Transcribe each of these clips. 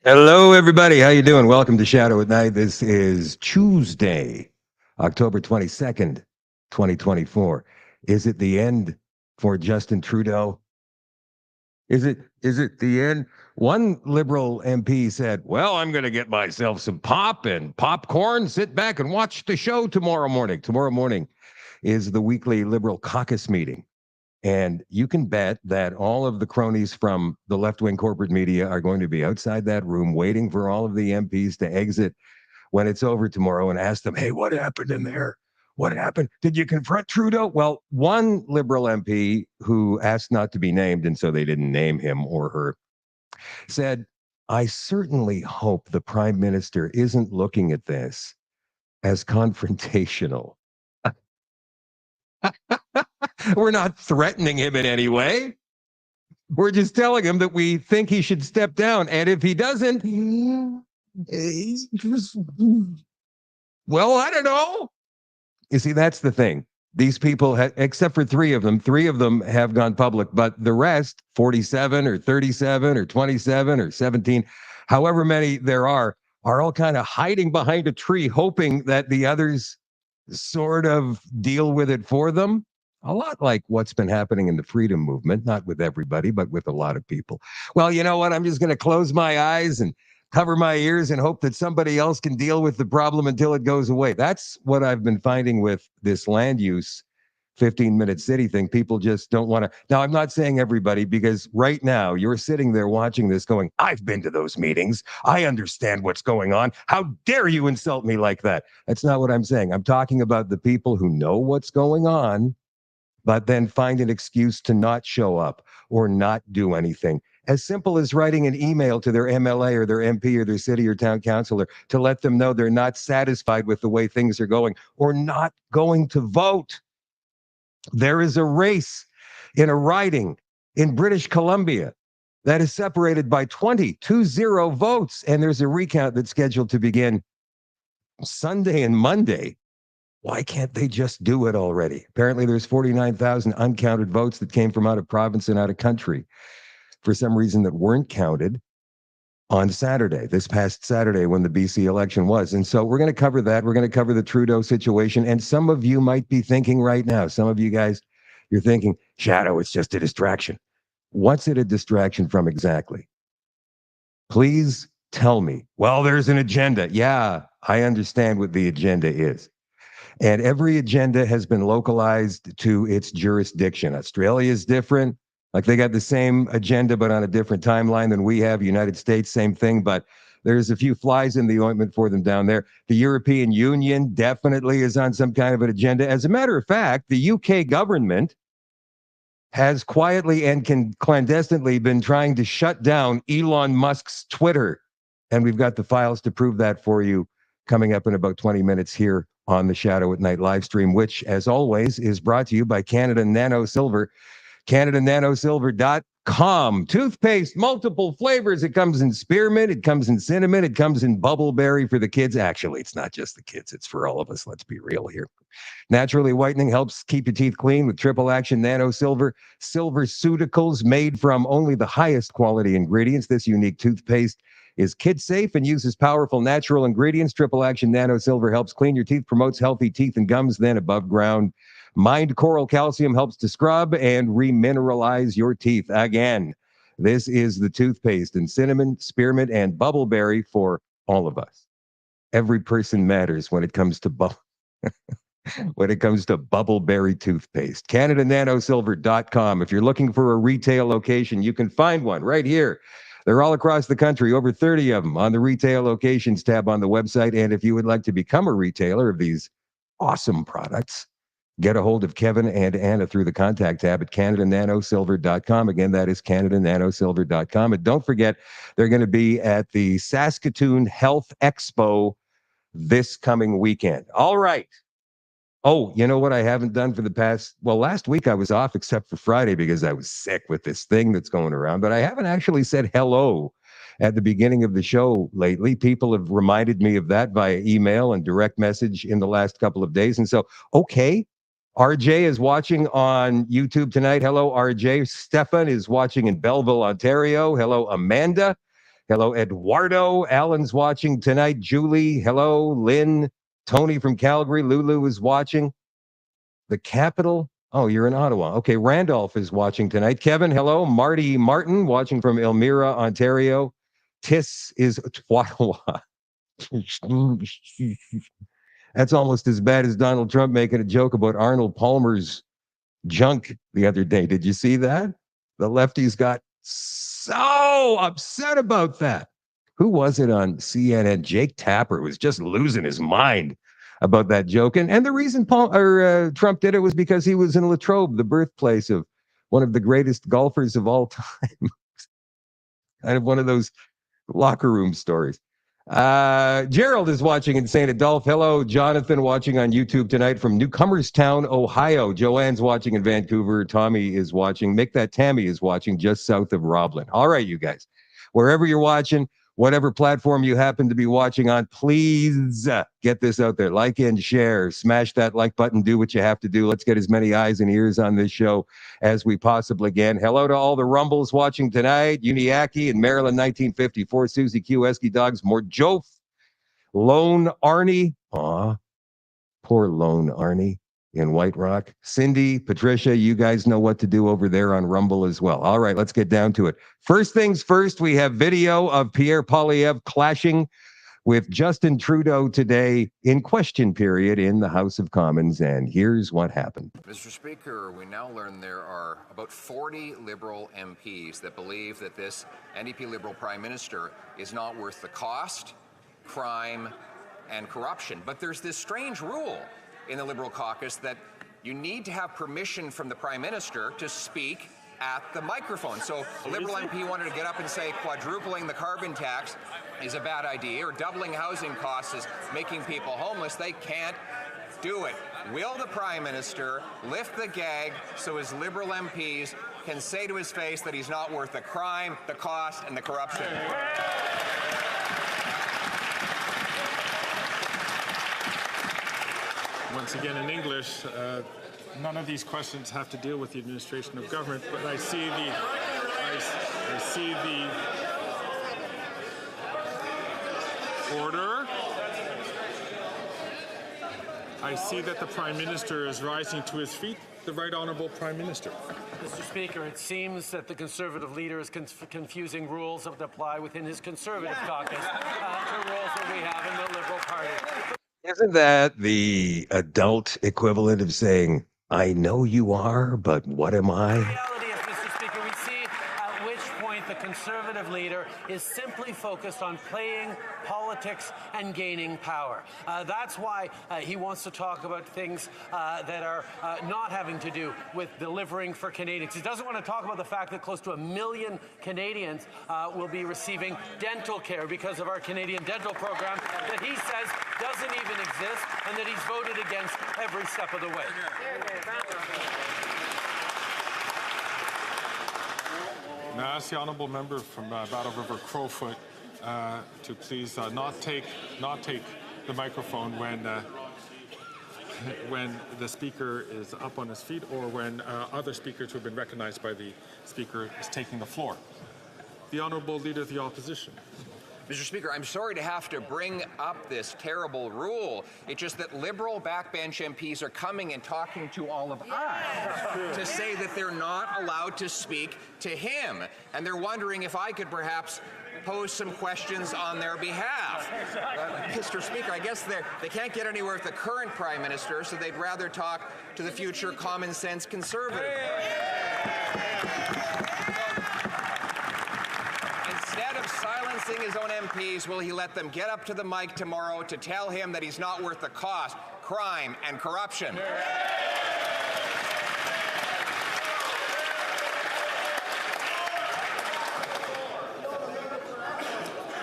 Hello, everybody. How you doing? Welcome to Shadow at Night. This is Tuesday, October 22nd, 2024. Is it the end for Justin Trudeau? Is it the end? One liberal MP said, "Well, I'm going to get myself some pop and popcorn, sit back and watch the show tomorrow morning." Tomorrow morning is the weekly Liberal caucus meeting. And you can bet that all of the cronies from the left wing corporate media are going to be outside that room waiting for all of the MPs to exit when it's over tomorrow and ask them, "Hey, what happened in there? What happened? Did you confront Trudeau?" Well, one Liberal MP who asked not to be named, and so they didn't name him or her, said, "I certainly hope the Prime Minister isn't looking at this as confrontational." We're not threatening him in any way. We're just telling him that we think he should step down. And if he doesn't, well, I don't know. You see, that's the thing. These people, except for three of them have gone public, but the rest, 47 or 37 or 27 or 17, however many there are all kind of hiding behind a tree, hoping that the others sort of deal with it for them. A lot like what's been happening in the freedom movement, not with everybody, but with a lot of people. Well, you know what? I'm just going to close my eyes and cover my ears and hope that somebody else can deal with the problem until it goes away. That's what I've been finding with this land use 15-minute city thing. People just don't want to. Now, I'm not saying everybody, because right now you're sitting there watching this going, "I've been to those meetings. I understand what's going on. How dare you insult me like that?" That's not what I'm saying. I'm talking about the people who know what's going on, but then find an excuse to not show up or not do anything. As simple as writing an email to their MLA or their MP or their city or town councilor to let them know they're not satisfied with the way things are going or not going to vote. There is a race in a riding in British Columbia that is separated by 20 votes, and there's a recount that's scheduled to begin Sunday and Monday. Why can't they just do it already? Apparently, there's 49,000 uncounted votes that came from out of province and out of country for some reason that weren't counted on Saturday, this past Saturday, when the BC election was. And so we're going to cover that. We're going to cover the Trudeau situation. And some of you might be thinking right now, some of you guys, you're thinking, "Shadow, it's just a distraction." What's it a distraction from exactly? Please tell me. "Well, there's an agenda." Yeah, I understand what the agenda is. And every agenda has been localized to its jurisdiction. Australia is different. Like, they got the same agenda, but on a different timeline than we have. United States, same thing, but there's a few flies in the ointment for them down there. The European Union definitely is on some kind of an agenda. As a matter of fact, the UK government has quietly and clandestinely been trying to shut down Elon Musk's Twitter. And we've got the files to prove that for you coming up in about 20 minutes here on the Shadow at Night live stream, which, as always, is brought to you by Canada Nano Silver. CanadaNanoSilver.com. Toothpaste, multiple flavors. It comes in spearmint, it comes in cinnamon, it comes in bubbleberry for the kids. Actually, it's not just the kids, it's for all of us. Let's be real here. Naturally whitening helps keep your teeth clean with triple action nano silver. Silverceuticals made from only the highest quality ingredients. This unique toothpaste is kid safe and uses powerful natural ingredients. Triple action nano silver helps clean your teeth, promotes healthy teeth and gums, then above ground. Mind Coral Calcium helps to scrub and remineralize your teeth. Again, this is the toothpaste in cinnamon, spearmint, and bubbleberry for all of us. Every person matters when it comes to bubbleberry toothpaste. CanadaNanoSilver.com. If you're looking for a retail location, you can find one right here. They're all across the country, over 30 of them on the retail locations tab on the website. And if you would like to become a retailer of these awesome products, get a hold of Kevin and Anna through the contact tab at CanadaNanoSilver.com. Again, that is CanadaNanoSilver.com. And don't forget, they're going to be at the Saskatoon Health Expo this coming weekend. All right. Oh, you know what I haven't done for the past, well, last week I was off except for Friday because I was sick with this thing that's going around, but I haven't actually said hello at the beginning of the show lately. People have reminded me of that via email and direct message in the last couple of days. And so, okay, RJ is watching on YouTube tonight. Hello, RJ. Stefan is watching in Belleville, Ontario. Hello, Amanda. Hello, Eduardo. Alan's watching tonight. Julie, hello. Lynn, Tony from Calgary. Lulu is watching. The capital. Oh, you're in Ottawa. Okay, Randolph is watching tonight. Kevin, hello. Marty Martin watching from Elmira, Ontario. Tiss is Ottawa. That's almost as bad as Donald Trump making a joke about Arnold Palmer's junk the other day. Did you see that? The lefties got so upset about that. Who was it on CNN? Jake Tapper was just losing his mind about that joke. And the reason Trump did it was because he was in Latrobe, the birthplace of one of the greatest golfers of all time. Kind of one of those locker room stories. Gerald is watching in St. Adolphe. Hello, Jonathan, watching on YouTube tonight from Newcomerstown, Ohio. Joanne's watching in Vancouver. Tommy is watching. Make That Tammy is watching just south of Roblin. All right, you guys, wherever you're watching, whatever platform you happen to be watching on, please get this out there. Like and share. Smash that like button. Do what you have to do. Let's get as many eyes and ears on this show as we possibly can. Hello to all the Rumbles watching tonight. Uniacke in Maryland, 1954. Susie Q, Esky Dogs, more Joe, Lone Arnie. Aw, poor Lone Arnie in White Rock. Cindy, Patricia, you guys know what to do over there on Rumble as well. All right, let's get down to it. First things first, we have video of Pierre Poilievre clashing with Justin Trudeau today in question period in the House of Commons, and here's what happened. Mr. Speaker, we now learn there are about 40 Liberal MPs that believe that this NDP Liberal Prime Minister is not worth the cost, crime, and corruption. But there's this strange rule in the Liberal caucus that you need to have permission from the Prime Minister to speak at the microphone. So a Liberal MP wanted to get up and say quadrupling the carbon tax is a bad idea, or doubling housing costs is making people homeless. They can't do it. Will the Prime Minister lift the gag so his Liberal MPs can say to his face that he's not worth the crime, the cost, and the corruption? Once again in English, none of these questions have to deal with the administration of government, but I see the order. I see that the Prime Minister is rising to his feet. The Right Honourable Prime Minister. Mr. Speaker, it seems that the Conservative leader is confusing rules that apply within his Conservative caucus to rules that we have in the Liberal Party. Isn't that the adult equivalent of saying, I know you are, but what am I? The reality is, Mr. Speaker, we see at which point the Conservative leader is simply focused on playing politics and gaining power. That's why he wants to talk about things that are not having to do with delivering for Canadians. He doesn't want to talk about the fact that close to 1 million Canadians will be receiving dental care because of our Canadian dental program that he says doesn't even exist and that he's voted against every step of the way. May I ask the honourable member from Battle River Crowfoot to please not take the microphone when the speaker is up on his feet or when other speakers who have been recognized by the speaker is taking the floor. The Honourable Leader of the Opposition. Mr. Speaker, I'm sorry to have to bring up this terrible rule. It's just that Liberal backbench MPs are coming and talking to all of us to say that they're not allowed to speak to him. And they're wondering if I could perhaps pose some questions on their behalf. Mr. Speaker, I guess they can't get anywhere with the current Prime Minister, so they'd rather talk to the future common sense Conservative. Instead of silencing his own MPs, will he let them get up to the mic tomorrow to tell him that he's not worth the cost, crime, and corruption?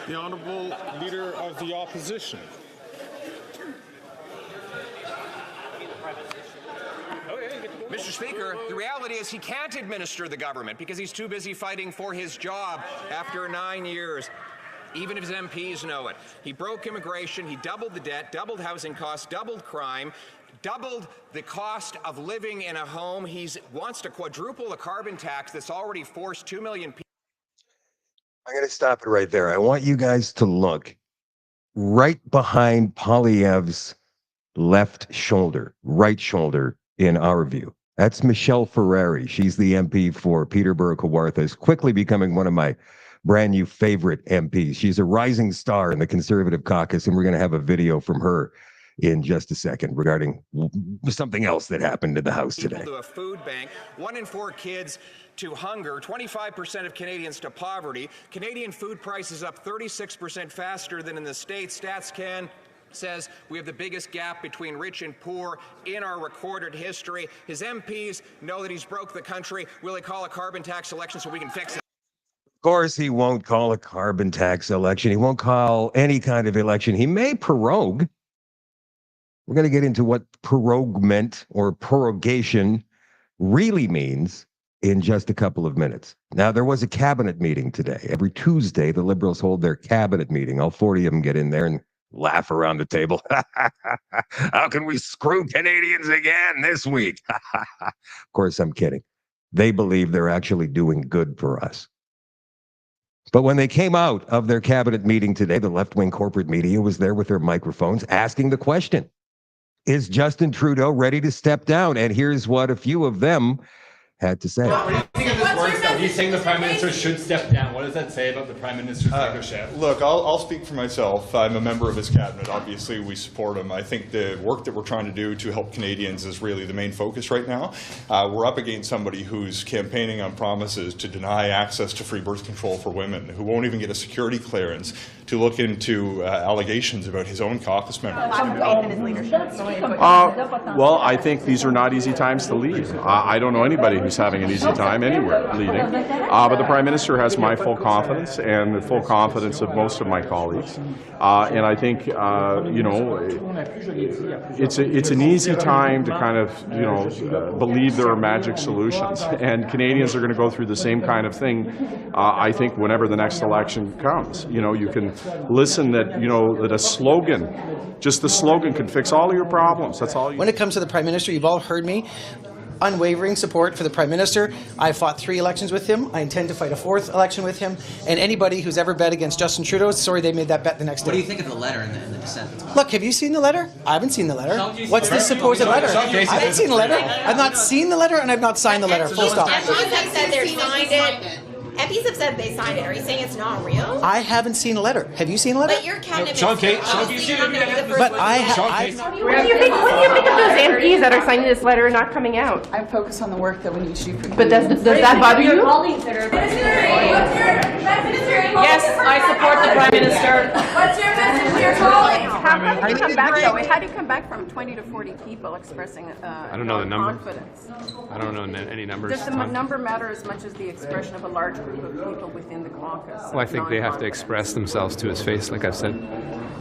The Honourable Leader of the Opposition. Mr. Speaker, the reality is he can't administer the government because he's too busy fighting for his job after 9 years. Even if his MPs know it. He broke immigration, he doubled the debt, doubled housing costs, doubled crime, doubled the cost of living in a home. He wants to quadruple the carbon tax that's already forced 2 million people. I'm going to stop it right there. I want you guys to look right behind Poilievre's left shoulder, right shoulder in our view. That's Michelle Ferrari. She's the MP for Peterborough-Kawartha, is quickly becoming one of my brand new favorite MPs. She's a rising star in the Conservative caucus, and we're going to have a video from her in just a second regarding something else that happened in the House today. To a food bank, 1 in 4 kids to hunger, 25% of Canadians to poverty. Canadian food prices up 36% faster than in the States. StatsCan says we have the biggest gap between rich and poor in our recorded history. His MPs know that he's broke the country. Will he call a carbon tax election so we can fix it? Of course, he won't call a carbon tax election. He won't call any kind of election. He may prorogue. We're going to get into what prorogement or prorogation really means in just a couple of minutes. Now, there was a cabinet meeting today. Every Tuesday, the Liberals hold their cabinet meeting. All 40 of them get in there and laugh around the table. How can we screw Canadians again this week? Of course, I'm kidding. They believe they're actually doing good for us. But when they came out of their cabinet meeting today, the left-wing corporate media was there with their microphones asking the question, is Justin Trudeau ready to step down? And here's what a few of them had to say. What do you think of this words that he's saying the Prime Minister should step down? What does that say about the Prime Minister's leadership? Look, I'll speak for myself. I'm a member of his cabinet. Obviously, we support him. I think the work that we're trying to do to help Canadians is really the main focus right now. We're up against somebody who's campaigning on promises to deny access to free birth control for women, who won't even get a security clearance to look into allegations about his own caucus members. Well, I think these are not easy times to lead. I don't know anybody who's having an easy time anywhere leading. But the Prime Minister has my full confidence and the full confidence of most of my colleagues. And I think, you know, it's an easy time to kind of, believe there are magic solutions. And Canadians are going to go through the same kind of thing, I think, whenever the next election comes. You know, you can listen that, that a slogan, just the slogan can fix all of your problems. That's all you When it comes to the Prime Minister, you've all heard me. Unwavering support for the Prime Minister. I fought 3 elections with him. I intend to fight a 4th election with him. And anybody who's ever bet against Justin Trudeau, sorry they made that bet the next day. What do you think of the letter and the dissent? Look, have you seen the letter? I haven't seen the letter. What's this supposed letter? I haven't seen the letter. I've not seen the letter, and I've not signed the letter. Full stop. MPs have said they signed it. MPs have said they signed it. Are you saying it's not real? I haven't seen a letter. Have you seen a letter? But your cabinet Sean Kate, What do you think of those MPs that are signing this letter and not coming out? I focus on the work that we need to do for. But does that bother you? Yes, I support the Prime Minister. What's your message to your colleagues? How do you come back though? How do you come back from 20 to 40 people expressing I don't know the number. confidence? I don't know any numbers. Does the number matter as much as the expression of a large group of people within the caucus? Well, I think they have to express themselves to his face, like I've said,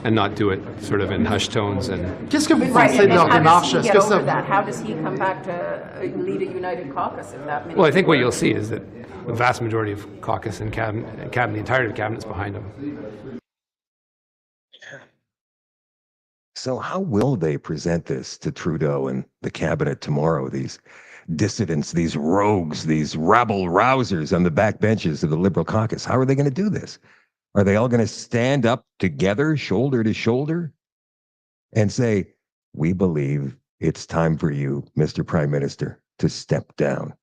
and not do it sort of in hushed tones. And Qu'est-ce que vous pensez de leur démarche? Est-ce que ça? How does he come back to lead a united caucus if that many? well, I think what you'll see is that the vast majority of caucus and cabinet, the entirety of cabinet is behind him. So how will they present this to Trudeau and the cabinet tomorrow? These dissidents, these rogues, these rabble-rousers on the backbenches of the Liberal caucus. How are they going to do this? Are they all going to stand up together, shoulder to shoulder, and say, we believe it's time for you, Mr. Prime Minister, to step down.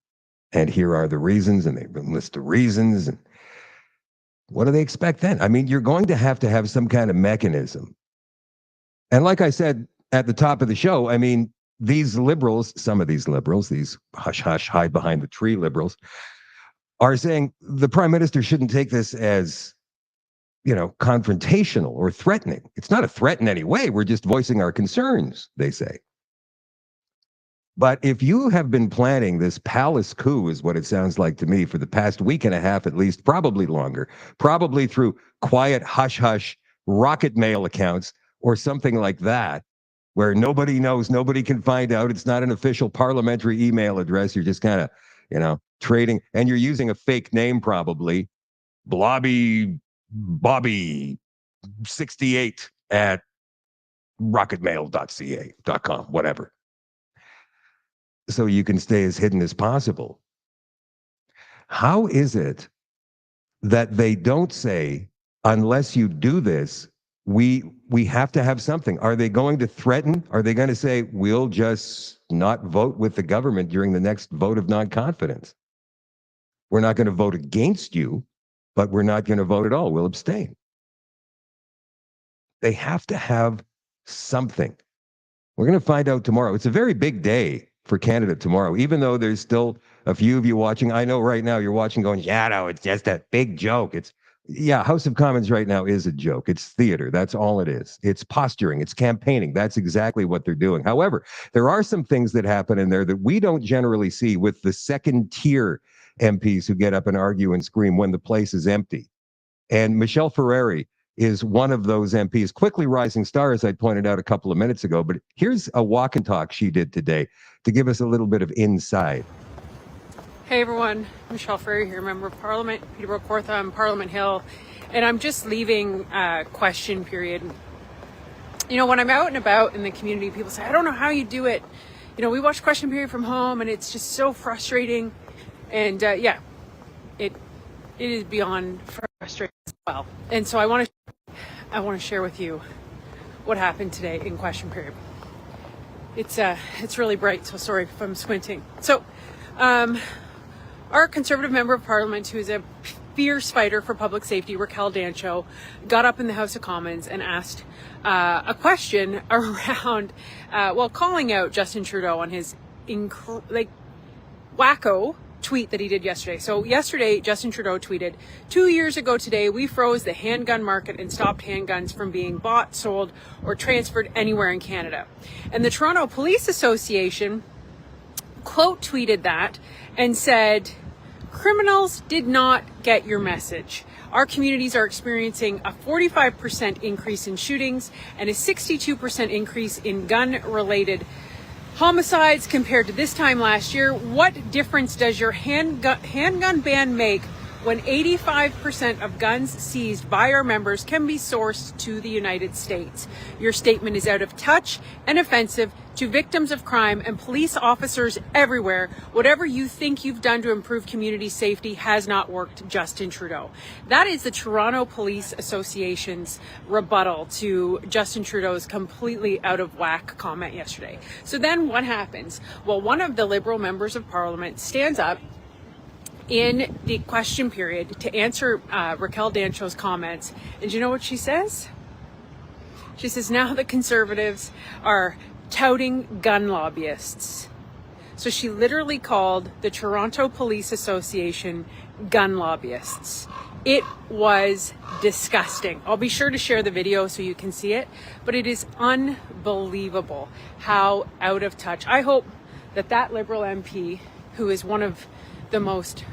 And here are the reasons, and they list the reasons. And what do they expect then? I mean, you're going to have some kind of mechanism. And like I said at the top of the show, I mean, these liberals, some of these liberals, these hush-hush, hide behind the tree liberals, are saying the Prime Minister shouldn't take this as, confrontational or threatening. It's not a threat in any way. We're just voicing our concerns, they say. But if you have been planning this palace coup, is what it sounds like to me, for the past week and a half at least, probably longer, probably through quiet hush-hush rocket mail accounts or something like that, where nobody knows, nobody can find out. It's not an official parliamentary email address. You're just kind of, trading, and you're using a fake name probably, Blobby Bobby 68 at rocketmail.ca.com, whatever. So you can stay as hidden as possible. How is it that they don't say, unless you do this, we have to have something. Are they going to threaten? Are they going to say, we'll just not vote with the government during the next vote of non-confidence? We're not going to vote against you, but we're not going to vote at all. We'll abstain. They have to have something. We're going to find out tomorrow. It's a very big day for Canada tomorrow, even though there's still a few of you watching. I know right now you're watching going, yeah, no, it's just a big joke. Yeah, House of Commons right now is a joke. It's theater. That's all it is. It's posturing. It's campaigning. That's exactly what they're doing. However, there are some things that happen in there that we don't generally see with the second tier MPs who get up and argue and scream when the place is empty. And Michelle Ferreri is one of those MPs, quickly rising star, as I pointed out a couple of minutes ago. But here's a walk and talk she did today to give us a little bit of inside. Hey everyone, Michelle Ferreri here, Member of Parliament, Peterborough Cortham, Parliament Hill, and I'm just leaving question period. You know, when I'm out and about in the community, people say, I don't know how you do it. You know, we watch question period from home and it's just so frustrating. And yeah, it is beyond frustrating as well. And so I want to share with you what happened today in question period. It's really bright, so sorry if I'm squinting. So, our Conservative Member of Parliament, who is a fierce fighter for public safety, Raquel Dancho, got up in the House of Commons and asked a question around, calling out Justin Trudeau on his wacko tweet that he did yesterday. So yesterday, Justin Trudeau tweeted, 2 years ago today, we froze the handgun market and stopped handguns from being bought, sold, or transferred anywhere in Canada. And the Toronto Police Association quote tweeted that and said, criminals did not get your message. Our communities are experiencing a 45% increase in shootings and a 62% increase in gun-related homicides compared to this time last year. What difference does your handgun ban make when 85% of guns seized by our members can be sourced to the United States? Your statement is out of touch and offensive to victims of crime and police officers everywhere. Whatever you think you've done to improve community safety has not worked, Justin Trudeau. That is the Toronto Police Association's rebuttal to Justin Trudeau's completely out of whack comment yesterday. So then what happens? Well, one of the Liberal members of Parliament stands up in the question period to answer Raquel Dancho's comments. And you know what she says? She says, now the Conservatives are touting gun lobbyists. So she literally called the Toronto Police Association gun lobbyists. It was disgusting. I'll be sure to share the video so you can see it, but it is unbelievable how out of touch. I hope that Liberal MP, who is one of the most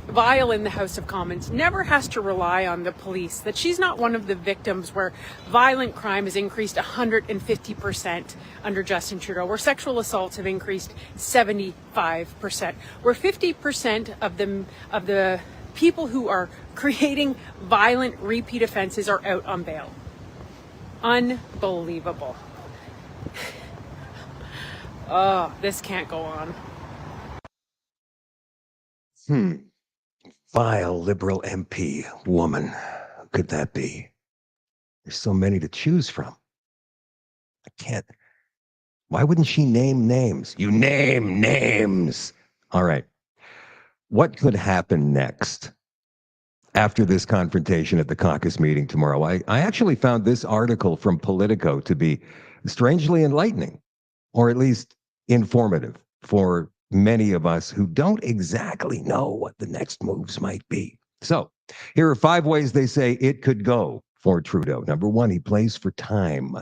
vile in the House of Commons, never has to rely on the police, that she's not one of the victims where violent crime has increased 150% under Justin Trudeau, where sexual assaults have increased 75%, where 50% of the people who are creating violent repeat offenses are out on bail. Unbelievable. Oh, this can't go on. Vile Liberal MP woman. Who could that be? There's so many to choose from. I can't. Why wouldn't she name names? You name names. All right. What could happen next after this confrontation at the caucus meeting tomorrow? I actually found this article from Politico to be strangely enlightening, or at least informative for many of us who don't exactly know what the next moves might be. So here are 5 ways they say it could go for Trudeau. Number 1, he plays for time.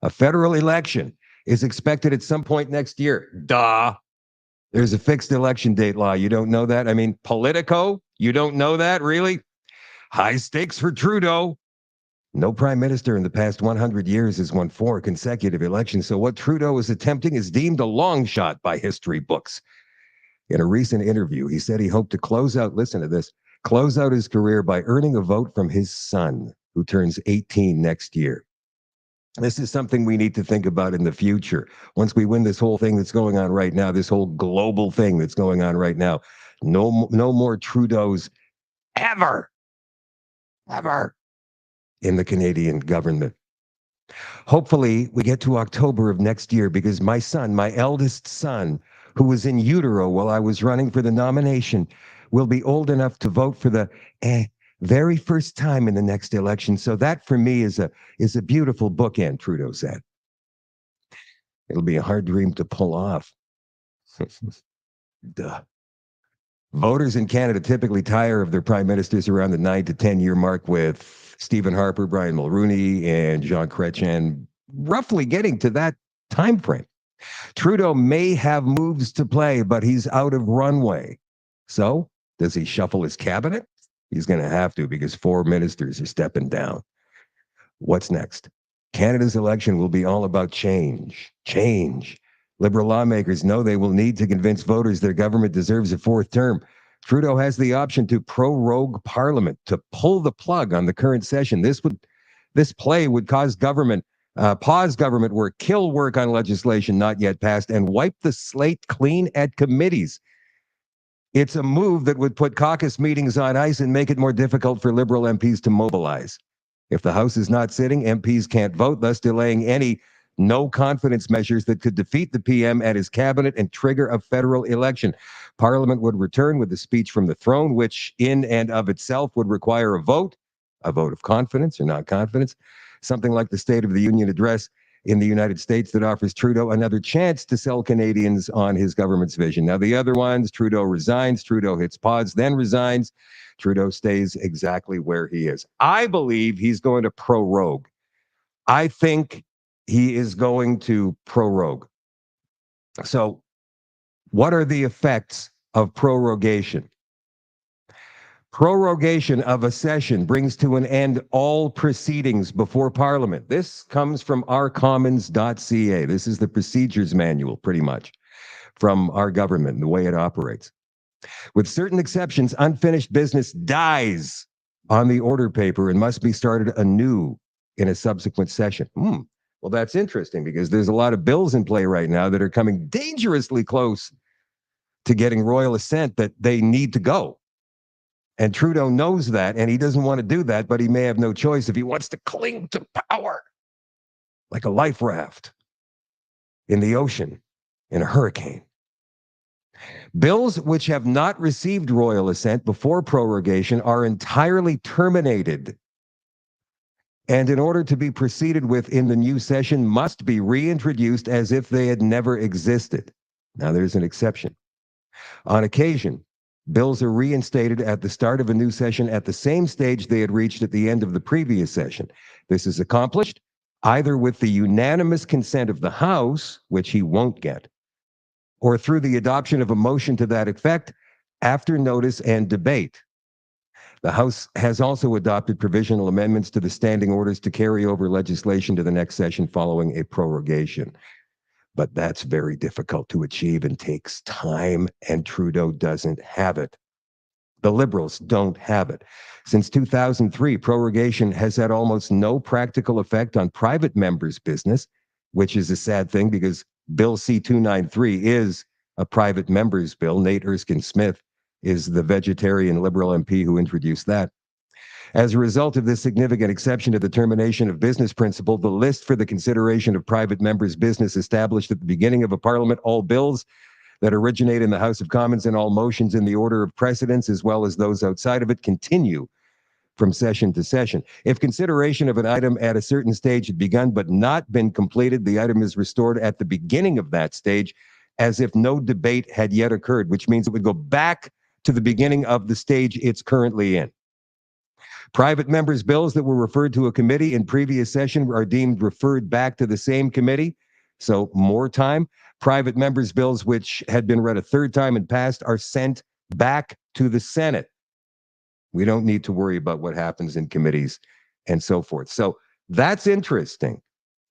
A federal election is expected at some point next year. Duh. There's a fixed election date law. You don't know that? I mean, Politico? You don't know that, really? High stakes for Trudeau. No prime minister in the past 100 years has won 4 consecutive elections, so what Trudeau is attempting is deemed a long shot by history books. In a recent interview, he said he hoped to close out his career by earning a vote from his son, who turns 18 next year. This is something we need to think about in the future. Once we win this whole thing that's going on right now, this whole global thing that's going on right now, no more Trudeau's ever in the Canadian government. Hopefully, we get to October of next year because my son, my eldest son, who was in utero while I was running for the nomination, will be old enough to vote for the very first time in the next election. So that for me is a beautiful bookend, Trudeau said. It'll be a hard dream to pull off. Duh. Voters in Canada typically tire of their prime ministers around the 9 to 10 year mark, with Stephen Harper, Brian Mulroney, and Jean Chrétien roughly getting to that time frame. Trudeau may have moves to play, but he's out of runway. So, does he shuffle his cabinet? He's going to have to, because 4 ministers are stepping down. What's next? Canada's election will be all about change. Change. Liberal lawmakers know they will need to convince voters their government deserves a 4th term. Trudeau has the option to prorogue Parliament, to pull the plug on the current session. This play would cause government, pause government work, kill work on legislation not yet passed, and wipe the slate clean at committees. It's a move that would put caucus meetings on ice and make it more difficult for Liberal MPs to mobilize. If the House is not sitting, MPs can't vote, thus delaying any no confidence measures that could defeat the PM and his cabinet and trigger a federal election. Parliament would return with a speech from the throne, which in and of itself would require a vote of confidence or not confidence, something like the State of the Union address in the United States that offers Trudeau another chance to sell Canadians on his government's vision. Now, the other ones, Trudeau resigns, Trudeau hits pause, then resigns. Trudeau stays exactly where he is. I believe he's going to prorogue. I think he is going to prorogue. So, what are the effects of prorogation? Prorogation of a session brings to an end all proceedings before Parliament. This comes from ourcommons.ca. This is the procedures manual, pretty much, from our government and the way it operates. With certain exceptions, unfinished business dies on the order paper and must be started anew in a subsequent session. Well, that's interesting, because there's a lot of bills in play right now that are coming dangerously close to getting royal assent that they need to go. And Trudeau knows that, and he doesn't want to do that, but he may have no choice if he wants to cling to power like a life raft in the ocean in a hurricane. Bills which have not received royal assent before prorogation are entirely terminated, and in order to be proceeded with in the new session must be reintroduced as if they had never existed. Now, there's an exception. On occasion, bills are reinstated at the start of a new session at the same stage they had reached at the end of the previous session. This is accomplished either with the unanimous consent of the House, which he won't get, or through the adoption of a motion to that effect after notice and debate. The House has also adopted provisional amendments to the standing orders to carry over legislation to the next session following a prorogation. But that's very difficult to achieve and takes time, and Trudeau doesn't have it. The Liberals don't have it. Since 2003, prorogation has had almost no practical effect on private members' business, which is a sad thing because Bill C-293 is a private members' bill. Nate Erskine-Smith is the vegetarian Liberal MP who introduced that. As a result of this significant exception to the termination of business principle, the list for the consideration of private members' business established at the beginning of a parliament, all bills that originate in the House of Commons and all motions in the order of precedence, as well as those outside of it, continue from session to session. If consideration of an item at a certain stage had begun but not been completed, the item is restored at the beginning of that stage as if no debate had yet occurred, which means it would go back to the beginning of the stage it's currently in. Private members' bills that were referred to a committee in previous session are deemed referred back to the same committee, so more time. Private members' bills which had been read a third time and passed are sent back to the Senate. We don't need to worry about what happens in committees and so forth. So that's interesting.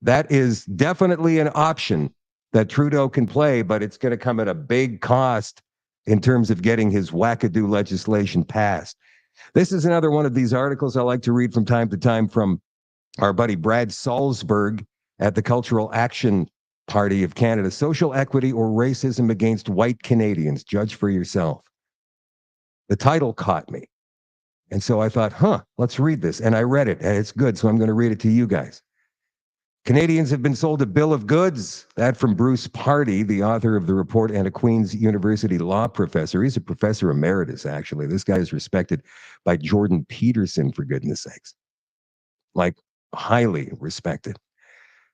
That is definitely an option that Trudeau can play, but it's going to come at a big cost in terms of getting his wackadoo legislation passed. This is another one of these articles I like to read from time to time from our buddy Brad Salzberg at the Cultural Action Party of Canada. Social equity or racism against white Canadians. Judge for yourself. The title caught me. And so I thought, let's read this. And I read it, and it's good, so I'm going to read it to you guys. Canadians have been sold a bill of goods. That from Bruce Pardy, the author of the report and a Queen's University law professor. He's a professor emeritus, actually. This guy is respected by Jordan Peterson, for goodness sakes. Like, highly respected.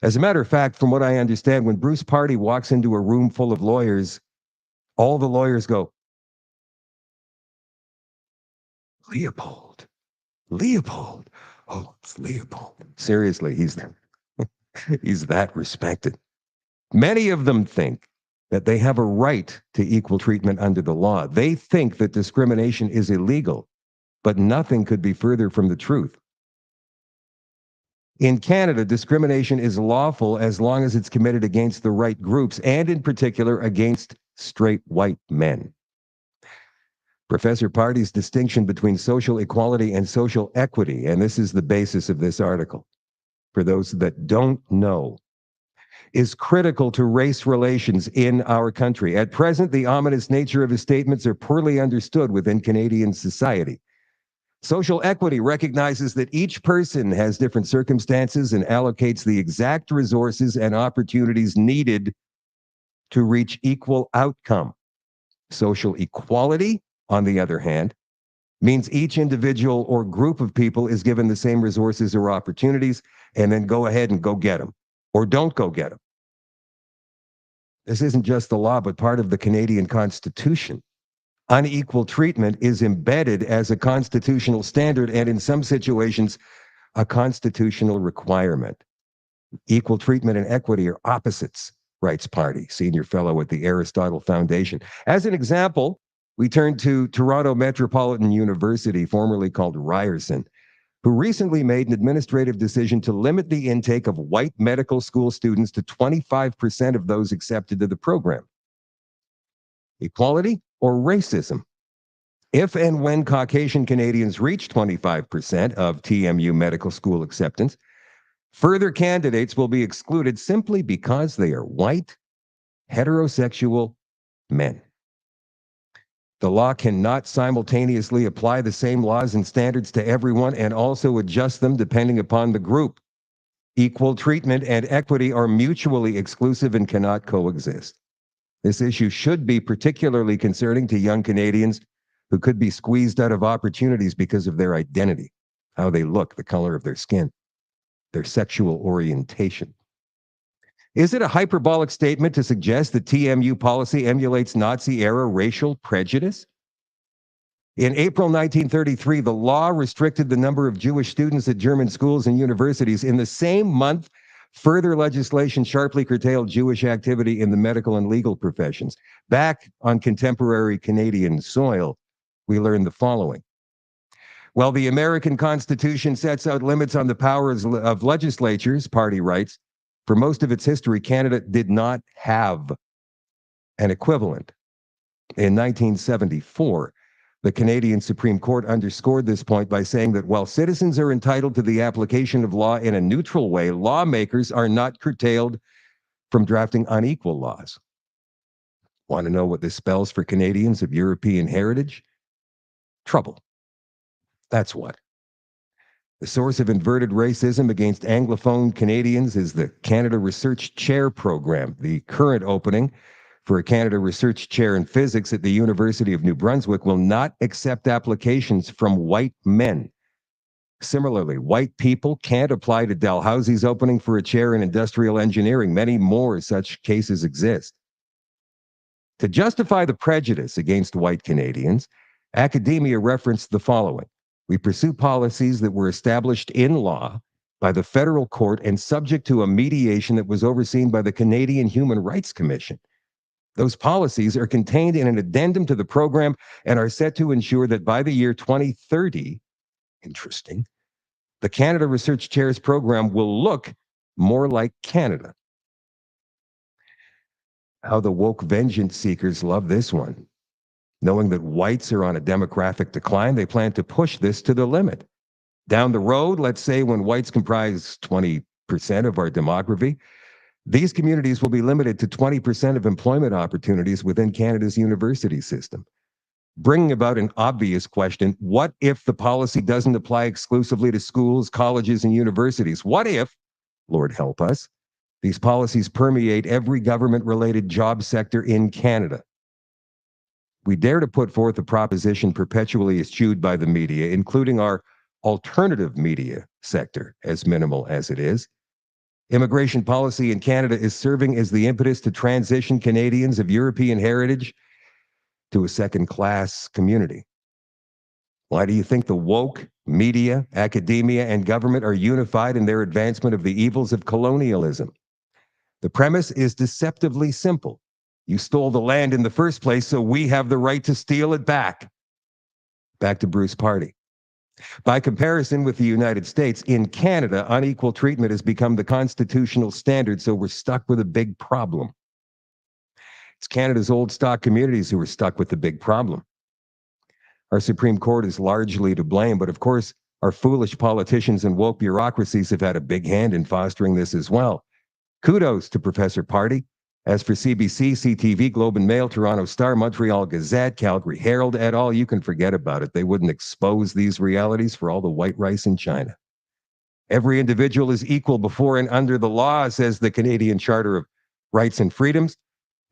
As a matter of fact, from what I understand, when Bruce Pardy walks into a room full of lawyers, all the lawyers go, Leopold. Oh, it's Leopold. Seriously, he's that respected. Many of them think that they have a right to equal treatment under the law. They think that discrimination is illegal, but nothing could be further from the truth. In Canada, discrimination is lawful as long as it's committed against the right groups, and in particular against straight white men. Professor Pardy's distinction between social equality and social equity, and this is the basis of this article, for those that don't know, is critical to race relations in our country. At present, the ominous nature of his statements are poorly understood within Canadian society. Social equity recognizes that each person has different circumstances and allocates the exact resources and opportunities needed to reach equal outcome. Social equality, on the other hand, means each individual or group of people is given the same resources or opportunities, and then go ahead and go get them, or don't go get them. This isn't just the law, but part of the Canadian Constitution. Unequal treatment is embedded as a constitutional standard, and in some situations, a constitutional requirement. Equal treatment and equity are opposites, writes Pardy, senior fellow at the Aristotle Foundation. As an example, we turn to Toronto Metropolitan University, formerly called Ryerson, who recently made an administrative decision to limit the intake of white medical school students to 25% of those accepted to the program. Equality or racism? If and when Caucasian Canadians reach 25% of TMU medical school acceptance, further candidates will be excluded simply because they are white, heterosexual men. The law cannot simultaneously apply the same laws and standards to everyone and also adjust them depending upon the group. Equal treatment and equity are mutually exclusive and cannot coexist. This issue should be particularly concerning to young Canadians who could be squeezed out of opportunities because of their identity, how they look, the color of their skin, their sexual orientation. Is it a hyperbolic statement to suggest that TMU policy emulates Nazi-era racial prejudice? In April 1933, the law restricted the number of Jewish students at German schools and universities. In the same month, further legislation sharply curtailed Jewish activity in the medical and legal professions. Back on contemporary Canadian soil, we learn the following. While the American Constitution sets out limits on the powers of legislatures, Pardy writes, for most of its history, Canada did not have an equivalent. In 1974, the Canadian Supreme Court underscored this point by saying that while citizens are entitled to the application of law in a neutral way, lawmakers are not curtailed from drafting unequal laws. Want to know what this spells for Canadians of European heritage? Trouble. That's what. The source of inverted racism against Anglophone Canadians is the Canada Research Chair Program. The current opening for a Canada Research Chair in Physics at the University of New Brunswick will not accept applications from white men. Similarly, white people can't apply to Dalhousie's opening for a chair in industrial engineering. Many more such cases exist. To justify the prejudice against white Canadians, academia referenced the following. We pursue policies that were established in law by the federal court and subject to a mediation that was overseen by the Canadian Human Rights Commission. Those policies are contained in an addendum to the program and are set to ensure that by the year 2030, interesting, the Canada Research Chairs program will look more like Canada. How the woke vengeance seekers love this one. Knowing that whites are on a demographic decline, they plan to push this to the limit. Down the road, let's say when whites comprise 20% of our demography, these communities will be limited to 20% of employment opportunities within Canada's university system. bringing about an obvious question. What if the policy doesn't apply exclusively to schools, colleges, and universities? What if, Lord help us, these policies permeate every government-related job sector in Canada? We dare to put forth a proposition perpetually eschewed by the media, including our alternative media sector, as minimal as it is. Immigration policy in Canada is serving as the impetus to transition Canadians of European heritage to a second-class community. Why do you think the woke media, academia, and government are unified in their advancement of the evils of colonialism? The premise is deceptively simple. You stole the land in the first place, so we have the right to steal it back. Back to Bruce Party. By comparison with the United States, in Canada, unequal treatment has become the constitutional standard, so we're stuck with a big problem. It's Canada's old stock communities who are stuck with the big problem. Our Supreme Court is largely to blame, but of course, our foolish politicians and woke bureaucracies have had a big hand in fostering this as well. Kudos to Professor Party. As for CBC, CTV, Globe and Mail, Toronto Star, Montreal Gazette, Calgary Herald et al., you can forget about it. They wouldn't expose these realities for all the white rice in China. Every individual is equal before and under the law, says the Canadian Charter of Rights and Freedoms,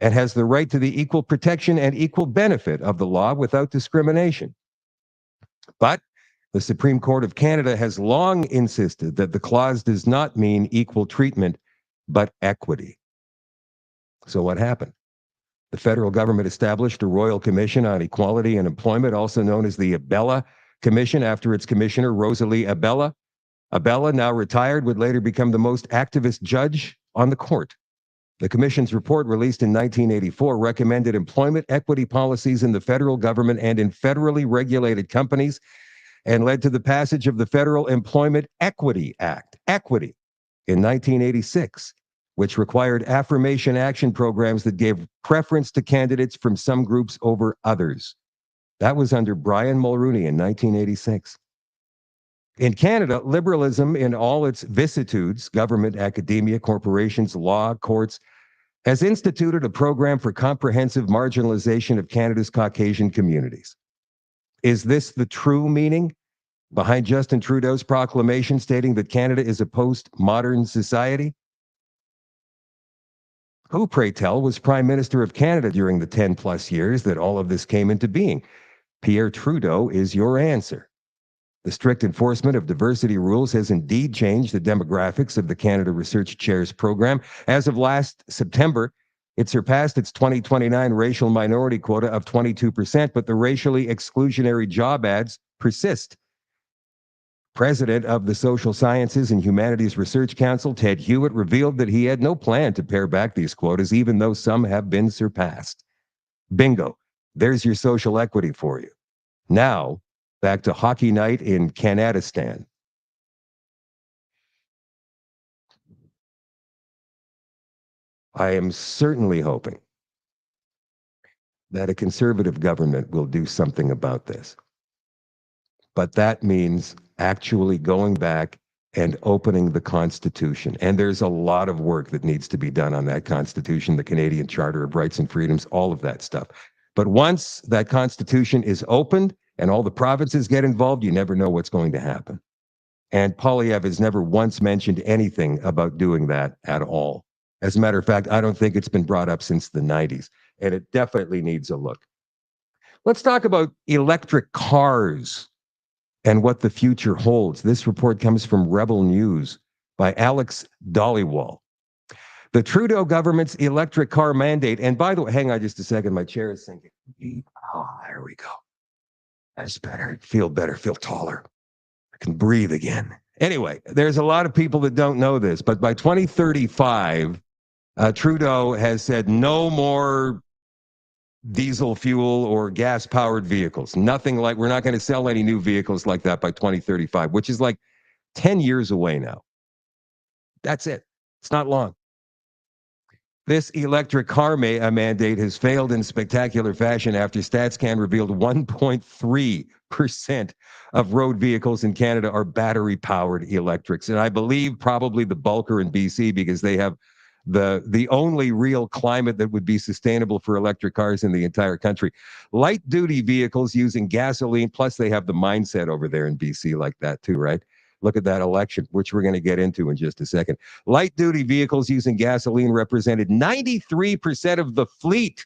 and has the right to the equal protection and equal benefit of the law without discrimination. But the Supreme Court of Canada has long insisted that the clause does not mean equal treatment, but equity. So what happened? The federal government established a Royal Commission on Equality and Employment, also known as the Abella Commission, after its commissioner, Rosalie Abella. Abella, now retired, would later become the most activist judge on the court. The commission's report, released in 1984, recommended employment equity policies in the federal government and in federally regulated companies, and led to the passage of the Federal Employment Equity Act, Equity, in 1986. Which required affirmation action programs that gave preference to candidates from some groups over others. That was under Brian Mulroney in 1986. In Canada, liberalism in all its vicissitudes, government, academia, corporations, law, courts, has instituted a program for comprehensive marginalization of Canada's Caucasian communities. Is this the true meaning behind Justin Trudeau's proclamation stating that Canada is a post-modern society? Who, pray tell, was Prime Minister of Canada during the 10-plus years that all of this came into being? Pierre Trudeau is your answer. The strict enforcement of diversity rules has indeed changed the demographics of the Canada Research Chairs program. As of last September, it surpassed its 2029 racial minority quota of 22%, but the racially exclusionary job ads persist. President of the Social Sciences and Humanities Research Council, Ted Hewitt, revealed that he had no plan to pare back these quotas, even though some have been surpassed. Bingo. There's your social equity for you. Now, back to hockey night in Canadistan. I am certainly hoping that a conservative government will do something about this. But that means actually going back and opening the Constitution. And there's a lot of work that needs to be done on that Constitution, the Canadian Charter of Rights and Freedoms, all of that stuff. But once that Constitution is opened and all the provinces get involved, you never know what's going to happen. And Poilievre has never once mentioned anything about doing that at all. As a matter of fact, I don't think it's been brought up since the 90s, and it definitely needs a look. Let's talk about electric cars and what the future holds. This report comes from Rebel News by Alex Dollywall. The Trudeau government's electric car mandate, and by the way, hang on just a second, my chair is sinking. Oh, there we go. That's better. Feel better, feel taller. I can breathe again. Anyway, there's a lot of people that don't know this, but by 2035, Trudeau has said no more diesel fuel or gas-powered vehicles. Nothing like, we're not going to sell any new vehicles like that by 2035, which is like 10 years away now. That's it. It's not long. This electric car mandate has failed in spectacular fashion after StatsCan revealed 1.3% of road vehicles in Canada are battery-powered electrics. And I believe probably the bulk are in BC because they have the only real climate that would be sustainable for electric cars in the entire country. Light duty vehicles using gasoline, plus they have the mindset over there in BC like that too, right? Look at that election, which we're going to get into in just a second. Light duty vehicles using gasoline represented 93% of the fleet,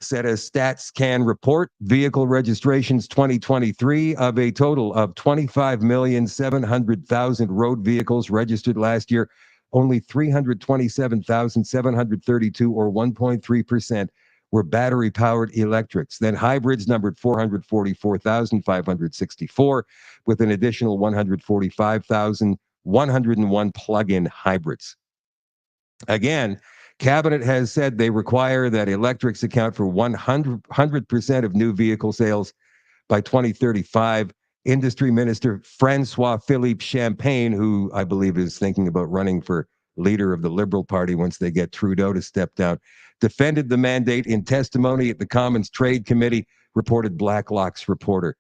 said a StatsCan report. Vehicle registrations 2023 of a total of 25,700,000 road vehicles registered last year. Only 327,732, or 1.3%, were battery-powered electrics. Then hybrids numbered 444,564, with an additional 145,101 plug-in hybrids. Again, Cabinet has said they require that electrics account for 100% of new vehicle sales by 2035. Industry Minister Francois Philippe Champagne, who I believe is thinking about running for leader of the Liberal Party once they get Trudeau to step down, defended the mandate in testimony at the Commons Trade Committee, reported Blacklock's reporter.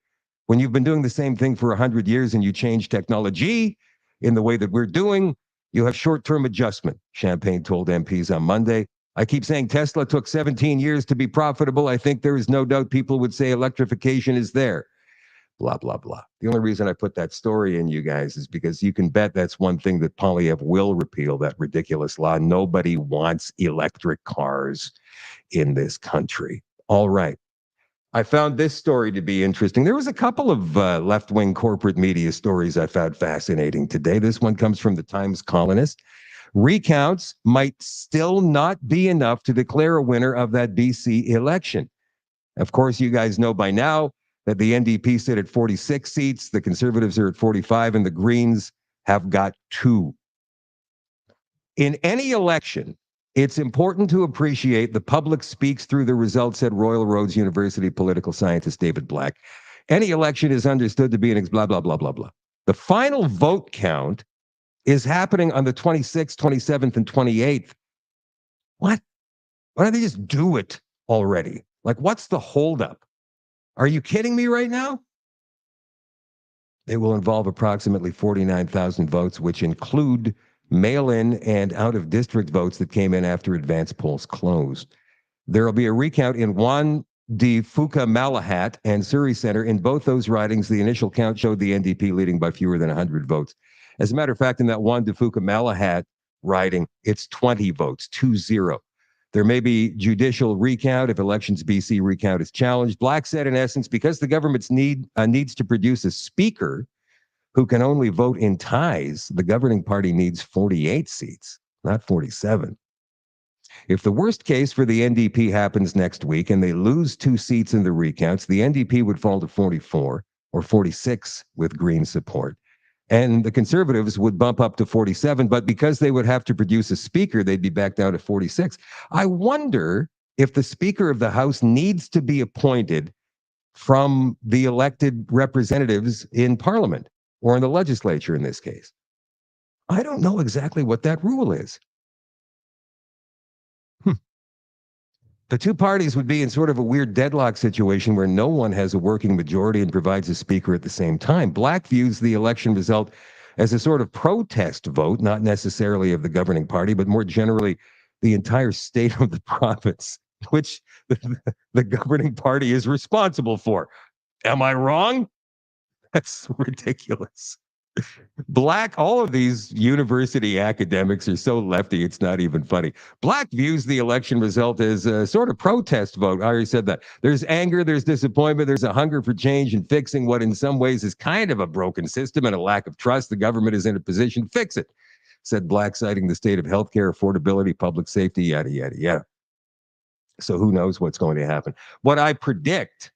When you've been doing the same thing for 100 years and you change technology in the way that we're doing, you have short-term adjustment, Champagne told MPs on Monday. I keep saying Tesla took 17 years to be profitable. I think there is no doubt people would say electrification is there. Blah, blah, blah. The only reason I put that story in, you guys, is because you can bet that's one thing that Poilievre will repeal, that ridiculous law. Nobody wants electric cars in this country. All right. I found this story to be interesting. There was a couple of left-wing corporate media stories I found fascinating today. This one comes from the Times Colonist. Recounts might still not be enough to declare a winner of that BC election. Of course, you guys know by now that the NDP sit at 46 seats, the Conservatives are at 45, and the Greens have got 2. In any election, it's important to appreciate the public speaks through the results, said Royal Roads University political scientist David Black. Any election is understood to be an blah, blah, blah, blah, blah. The final vote count is happening on the 26th, 27th, and 28th. What? Why don't they just do it already? Like, what's the holdup? Are you kidding me right now? It will involve approximately 49,000 votes, which include mail-in and out-of-district votes that came in after advance polls closed. There will be a recount in Juan de Fuca Malahat and Surrey Centre. In both those ridings, the initial count showed the NDP leading by fewer than 100 votes. As a matter of fact, in that Juan de Fuca Malahat riding, it's 20 votes, 2-0. There may be judicial recount if Elections BC recount is challenged. Black said, in essence, because the government needs to produce a speaker who can only vote in ties, the governing party needs 48 seats, not 47. If the worst case for the NDP happens next week and they lose 2 seats in the recounts, the NDP would fall to 44 or 46 with Green support. And the Conservatives would bump up to 47, but because they would have to produce a speaker, they'd be back down to 46. I wonder if the Speaker of the House needs to be appointed from the elected representatives in Parliament or in the legislature in this case. I don't know exactly what that rule is. The two parties would be in sort of a weird deadlock situation where no one has a working majority and provides a speaker at the same time. Black views the election result as a sort of protest vote, not necessarily of the governing party, but more generally the entire state of the province, which the governing party is responsible for. Am I wrong? That's ridiculous. Black, all of these university academics are so lefty, it's not even funny. Black views the election result as a sort of protest vote. I already said that. There's anger, there's disappointment, there's a hunger for change and fixing what in some ways is kind of a broken system and a lack of trust. The government is in a position to fix it, said Black, citing the state of healthcare, affordability, public safety, yada, yada, yada. So who knows what's going to happen. What I predict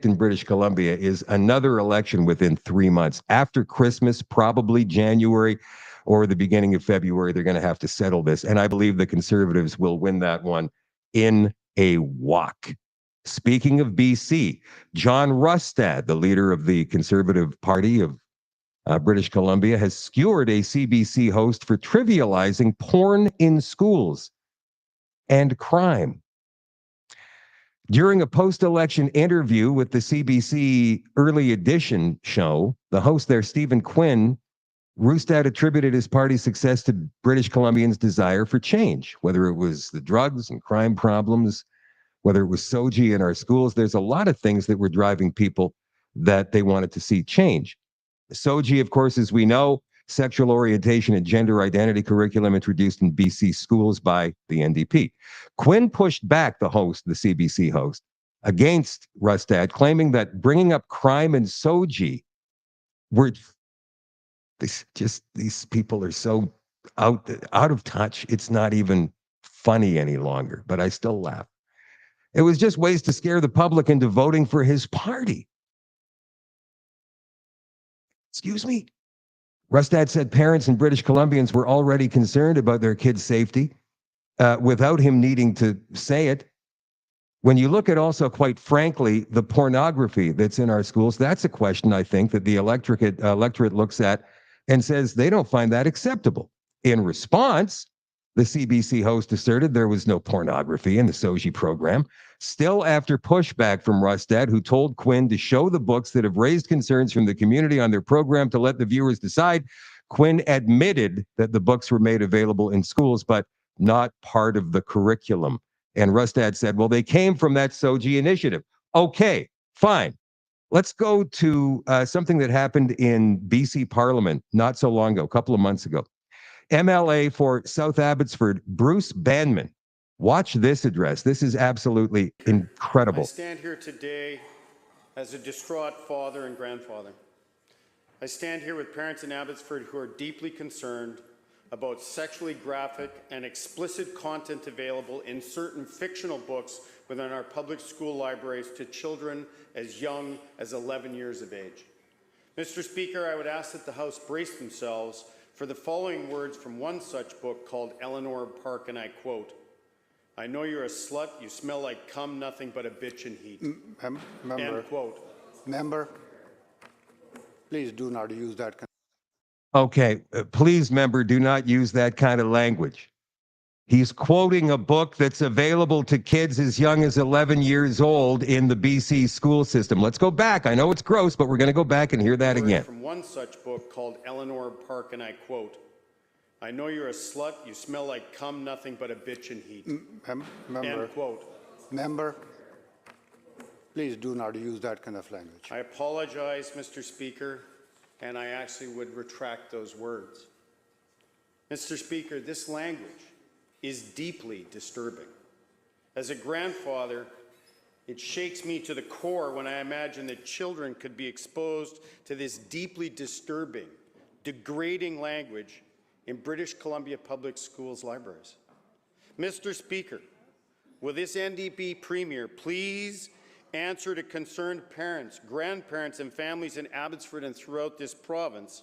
in British Columbia is another election within 3 months. After Christmas, probably January or the beginning of February, they're going to have to settle this. And I believe the Conservatives will win that one in a walk. Speaking of BC, John Rustad, the leader of the Conservative Party of British Columbia, has skewered a CBC host for trivializing porn in schools and crime. During a post-election interview with the CBC Early Edition show, the host there, Stephen Quinn, Roustad attributed his party's success to British Columbians' desire for change, whether it was the drugs and crime problems, whether it was SOGI in our schools. There's a lot of things that were driving people that they wanted to see change. SOGI, of course, as we know, sexual orientation and gender identity curriculum introduced in BC schools by the NDP. Quinn pushed back, the CBC host, against Roustad, claiming that bringing up crime and SOGI were these people are so out of touch. It's not even funny any longer, but I still laugh. It was just ways to scare the public into voting for his party. Excuse me? Roustad said parents in British Columbians were already concerned about their kids' safety without him needing to say it. When you look at also, quite frankly, the pornography that's in our schools, that's a question, I think, that the electorate looks at and says they don't find that acceptable. In response, the CBC host asserted there was no pornography in the SOGI program. Still, after pushback from Roustad, who told Quinn to show the books that have raised concerns from the community on their program to let the viewers decide, Quinn admitted that the books were made available in schools, but not part of the curriculum. And Roustad said, well, they came from that SOGI initiative. Okay, fine. Let's go to something that happened in BC Parliament not so long ago, a couple of months ago. MLA for South Abbotsford, Bruce Banman. Watch this address. This is absolutely incredible. I stand here today as a distraught father and grandfather. I stand here with parents in Abbotsford who are deeply concerned about sexually graphic and explicit content available in certain fictional books within our public school libraries to children as young as 11 years of age. Mr. Speaker, I would ask that the House brace themselves for the following words from one such book called Eleanor Park, and I quote, "I know you're a slut, you smell like cum, nothing but a bitch and heat." Member, end quote. Member, please do not use that. Okay, please, member, do not use that kind of language. He's quoting a book that's available to kids as young as 11 years old in the BC school system. Let's go back. I know it's gross, but we're going to go back and hear that again. From one such book called Eleanor Park, and I quote, "I know you're a slut, you smell like cum, nothing but a bitch and heat." Member, end quote. Member, please do not use that kind of language. I apologize, Mr. Speaker, and I actually would retract those words. Mr. Speaker, this language is deeply disturbing. As a grandfather, it shakes me to the core when I imagine that children could be exposed to this deeply disturbing, degrading language in British Columbia Public Schools libraries. Mr. Speaker, will this NDP Premier please answer to concerned parents, grandparents, and families in Abbotsford and throughout this province,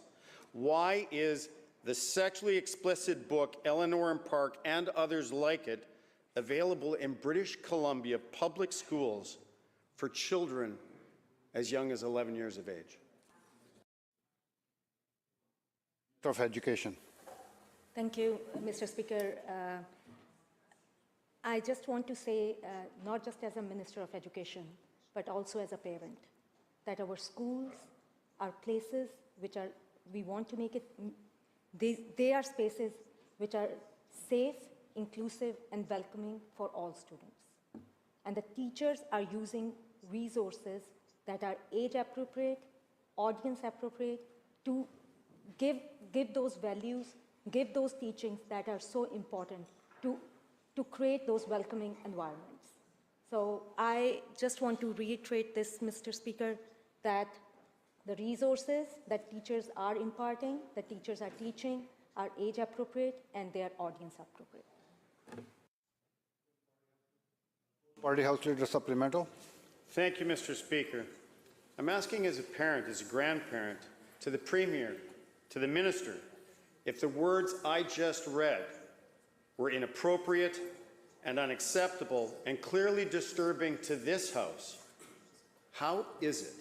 why is the sexually explicit book Eleanor Park and others like it available in British Columbia public schools for children as young as 11 years of age? Of Education. Thank you, Mr. Speaker. I just want to say, not just as a Minister of Education, but also as a parent, that our schools are places which are, we want to make it, they are spaces which are safe, inclusive, and welcoming for all students. And the teachers are using resources that are age appropriate, audience appropriate, to give those values, give those teachings that are so important to create those welcoming environments. So I just want to reiterate this, Mr. Speaker, that the resources that teachers are imparting, that teachers are teaching, are age appropriate and they are audience appropriate. Party House Leader supplemental. Thank you, Mr. Speaker. I'm asking as a parent, as a grandparent, to the Premier, to the Minister, if the words I just read were inappropriate and unacceptable and clearly disturbing to this House, how is it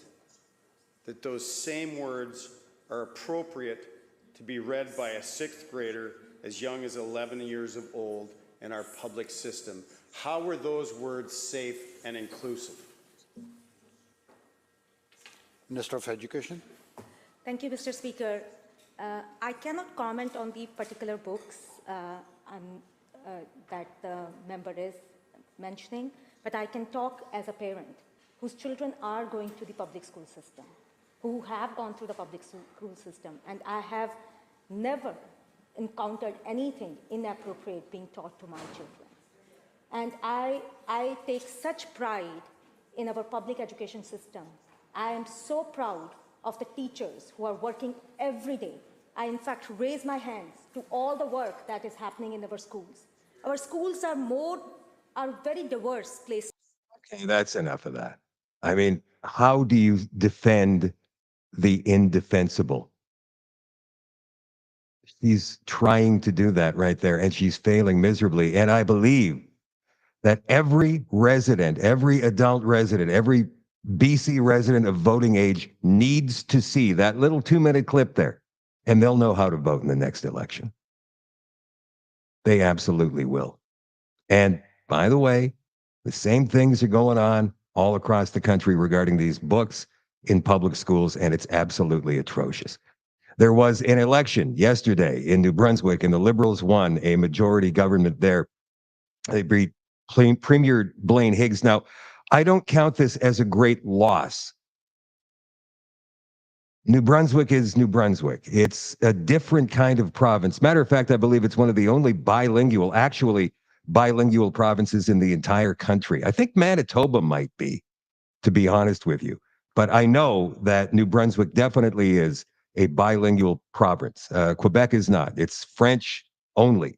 that those same words are appropriate to be read by a 6th grader as young as 11 years old in our public system? How were those words safe and inclusive? Minister of Education. Thank you, Mr. Speaker. I cannot comment on the particular books that the member is mentioning, but I can talk as a parent whose children are going to the public school system, who have gone through the public school system, and I have never encountered anything inappropriate being taught to my children. And I take such pride in our public education system. I am so proud of the teachers who are working every day. I, in fact, raise my hands to all the work that is happening in our schools. Our schools are very diverse places. Okay, that's enough of that. I mean, how do you defend the indefensible? She's trying to do that right there, and she's failing miserably. And I believe that every resident, every adult resident, every BC resident of voting age needs to see that little 2-minute clip there, and they'll know how to vote in the next election. They absolutely will. And by the way, the same things are going on all across the country regarding these books in public schools, and it's absolutely atrocious. There was an election yesterday in New Brunswick, and the Liberals won a majority government there. They beat Premier Blaine Higgs. Now, I don't count this as a great loss. New Brunswick is New Brunswick. It's a different kind of province. Matter of fact, I believe it's one of the only actually bilingual provinces in the entire country. I think Manitoba might be, to be honest with you. But I know that New Brunswick definitely is a bilingual province. Quebec is not. It's French only.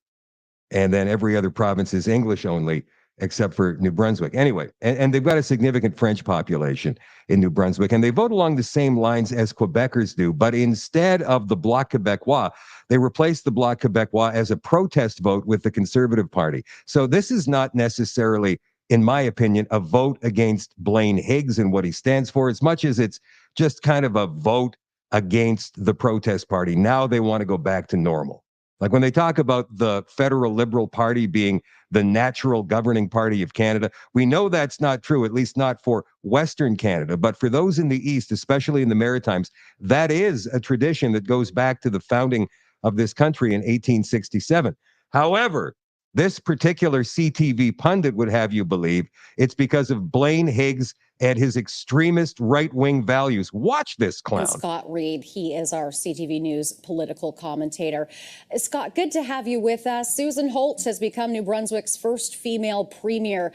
And then every other province is English only, except for New Brunswick. Anyway, and they've got a significant French population in New Brunswick, and they vote along the same lines as Quebecers do. But instead of the Bloc Québécois, they replaced the Bloc Québécois as a protest vote with the Conservative Party. So this is not necessarily, in my opinion, a vote against Blaine Higgs and what he stands for, as much as it's just kind of a vote against the protest party. Now they want to go back to normal. Like when they talk about the Federal Liberal Party being the natural governing party of Canada, we know that's not true, at least not for Western Canada. But for those in the East, especially in the Maritimes, that is a tradition that goes back to the founding of this country in 1867. However, this particular CTV pundit would have you believe it's because of Blaine Higgs and his extremist right-wing values. Watch this clown. And Scott Reed, he is our CTV News political commentator. Scott, good to have you with us. Susan Holtz has become New Brunswick's first female premier.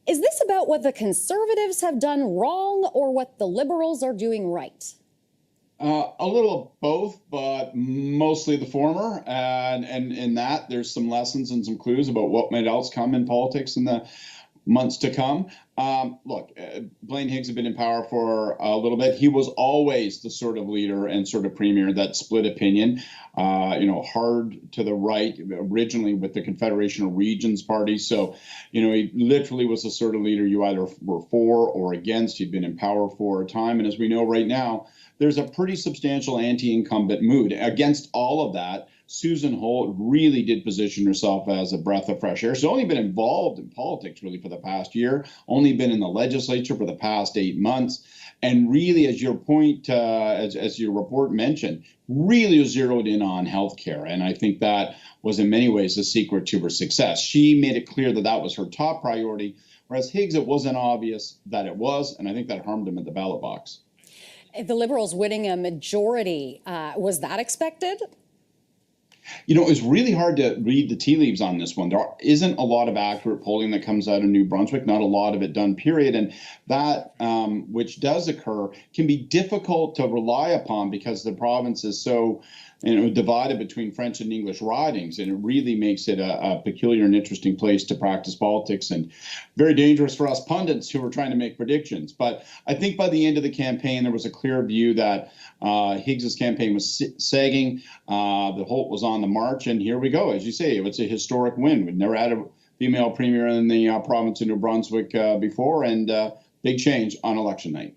Is this about what the Conservatives have done wrong or what the Liberals are doing right? A little of both, but mostly the former. And in that, there's some lessons and some clues about what might else come in politics in the months to come. Look, Blaine Higgs had been in power for a little bit. He was always the sort of leader and sort of premier that split opinion, hard to the right, originally with the Confederation of Regions Party. So, he literally was the sort of leader you either were for or against. He'd been in power for a time. And as we know right now, there's a pretty substantial anti-incumbent mood. Against all of that, Susan Holt really did position herself as a breath of fresh air. She's only been involved in politics really for the past year, only been in the legislature for the past 8 months. And really, as your point, as your report mentioned, really zeroed in on healthcare. And I think that was in many ways the secret to her success. She made it clear that that was her top priority, whereas Higgs, it wasn't obvious that it was. And I think that harmed him at the ballot box. The Liberals winning a majority, was that expected? It's really hard to read the tea leaves on this one. There isn't a lot of accurate polling that comes out of New Brunswick, not a lot of it done, period. And that, which does occur, can be difficult to rely upon because the province is so divided between French and English ridings, and it really makes it a peculiar and interesting place to practice politics, and very dangerous for us pundits who are trying to make predictions. But I think by the end of the campaign, there was a clear view that Higgs's campaign was sagging, the Holt was on the march, and here we go. As you say, it's a historic win. We've never had a female premier in the province of New Brunswick before, and big change on election night.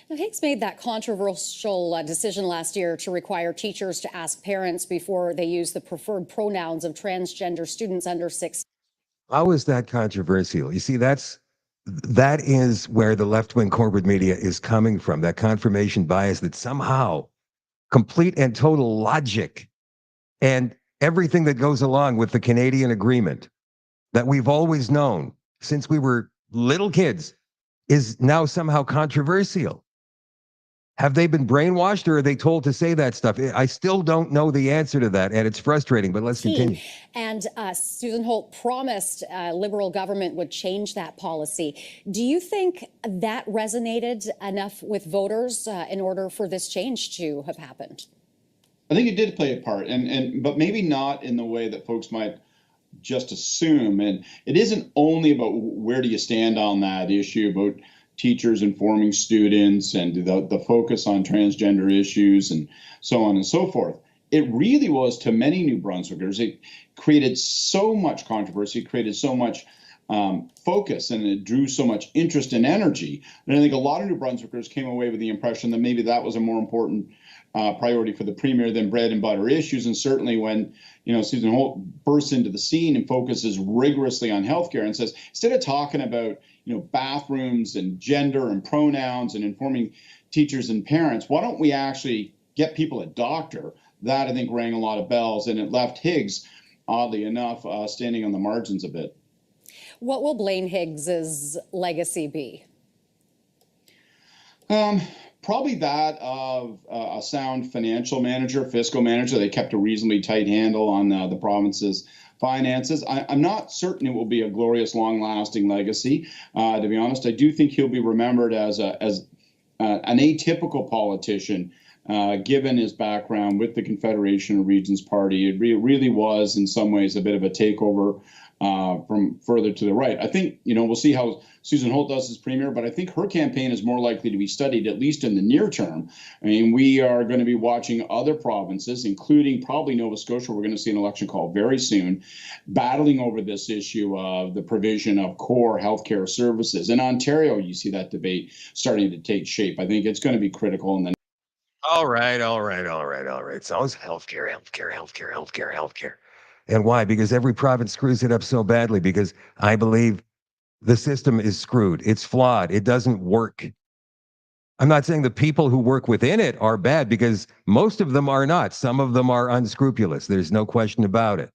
Now, Higgs made that controversial decision last year to require teachers to ask parents before they use the preferred pronouns of transgender students under 16. How is that controversial? You see, that is where the left-wing corporate media is coming from, that confirmation bias that somehow complete and total logic and everything that goes along with the Canadian agreement that we've always known since we were little kids is now somehow controversial. Have they been brainwashed or are they told to say that stuff? I still don't know the answer to that, and it's frustrating, but let's continue. And Susan Holt promised Liberal government would change that policy. Do you think that resonated enough with voters in order for this change to have happened? I think it did play a part, but maybe not in the way that folks might just assume. And it isn't only about where do you stand on that issue, about teachers informing students and the focus on transgender issues and so on and so forth. It really was, to many New Brunswickers, it created so much controversy, created so much focus, and it drew so much interest and energy. And I think a lot of New Brunswickers came away with the impression that maybe that was a more important priority for the Premier than bread and butter issues. And certainly when, Susan Holt bursts into the scene and focuses rigorously on healthcare and says, instead of talking about, bathrooms and gender and pronouns and informing teachers and parents, why don't we actually get people a doctor? That, I think, rang a lot of bells, and it left Higgs, oddly enough, standing on the margins a bit. What will Blaine Higgs's legacy be? Probably that of a sound financial manager, fiscal manager. They kept a reasonably tight handle on the province's finances. I'm not certain it will be a glorious, long-lasting legacy. To be honest, I do think he'll be remembered as an atypical politician, given his background with the Confederation of Regions Party. It really was, in some ways, a bit of a takeover from further to the right. I think, we'll see how Susan Holt does as Premier, but I think her campaign is more likely to be studied, at least in the near term. I mean, we are going to be watching other provinces, including probably Nova Scotia. We're going to see an election call very soon, battling over this issue of the provision of core healthcare services. In Ontario, you see that debate starting to take shape. I think it's going to be critical in the All right. It's always healthcare. And why? Because every province screws it up so badly, because I believe the system is screwed. It's flawed. It doesn't work. I'm not saying the people who work within it are bad, because most of them are not. Some of them are unscrupulous. There's no question about it.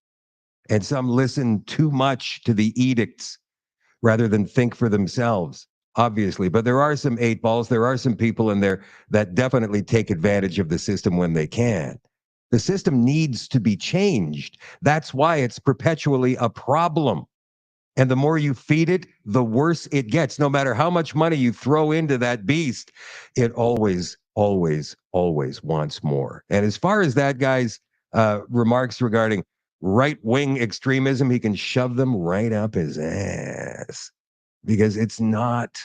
And some listen too much to the edicts rather than think for themselves, obviously. But there are some eight balls. There are some people in there that definitely take advantage of the system when they can. The system needs to be changed. That's why it's perpetually a problem. And the more you feed it, the worse it gets. No matter how much money you throw into that beast, it always wants more. And as far as that guy's remarks regarding right-wing extremism, he can shove them right up his ass, because it's not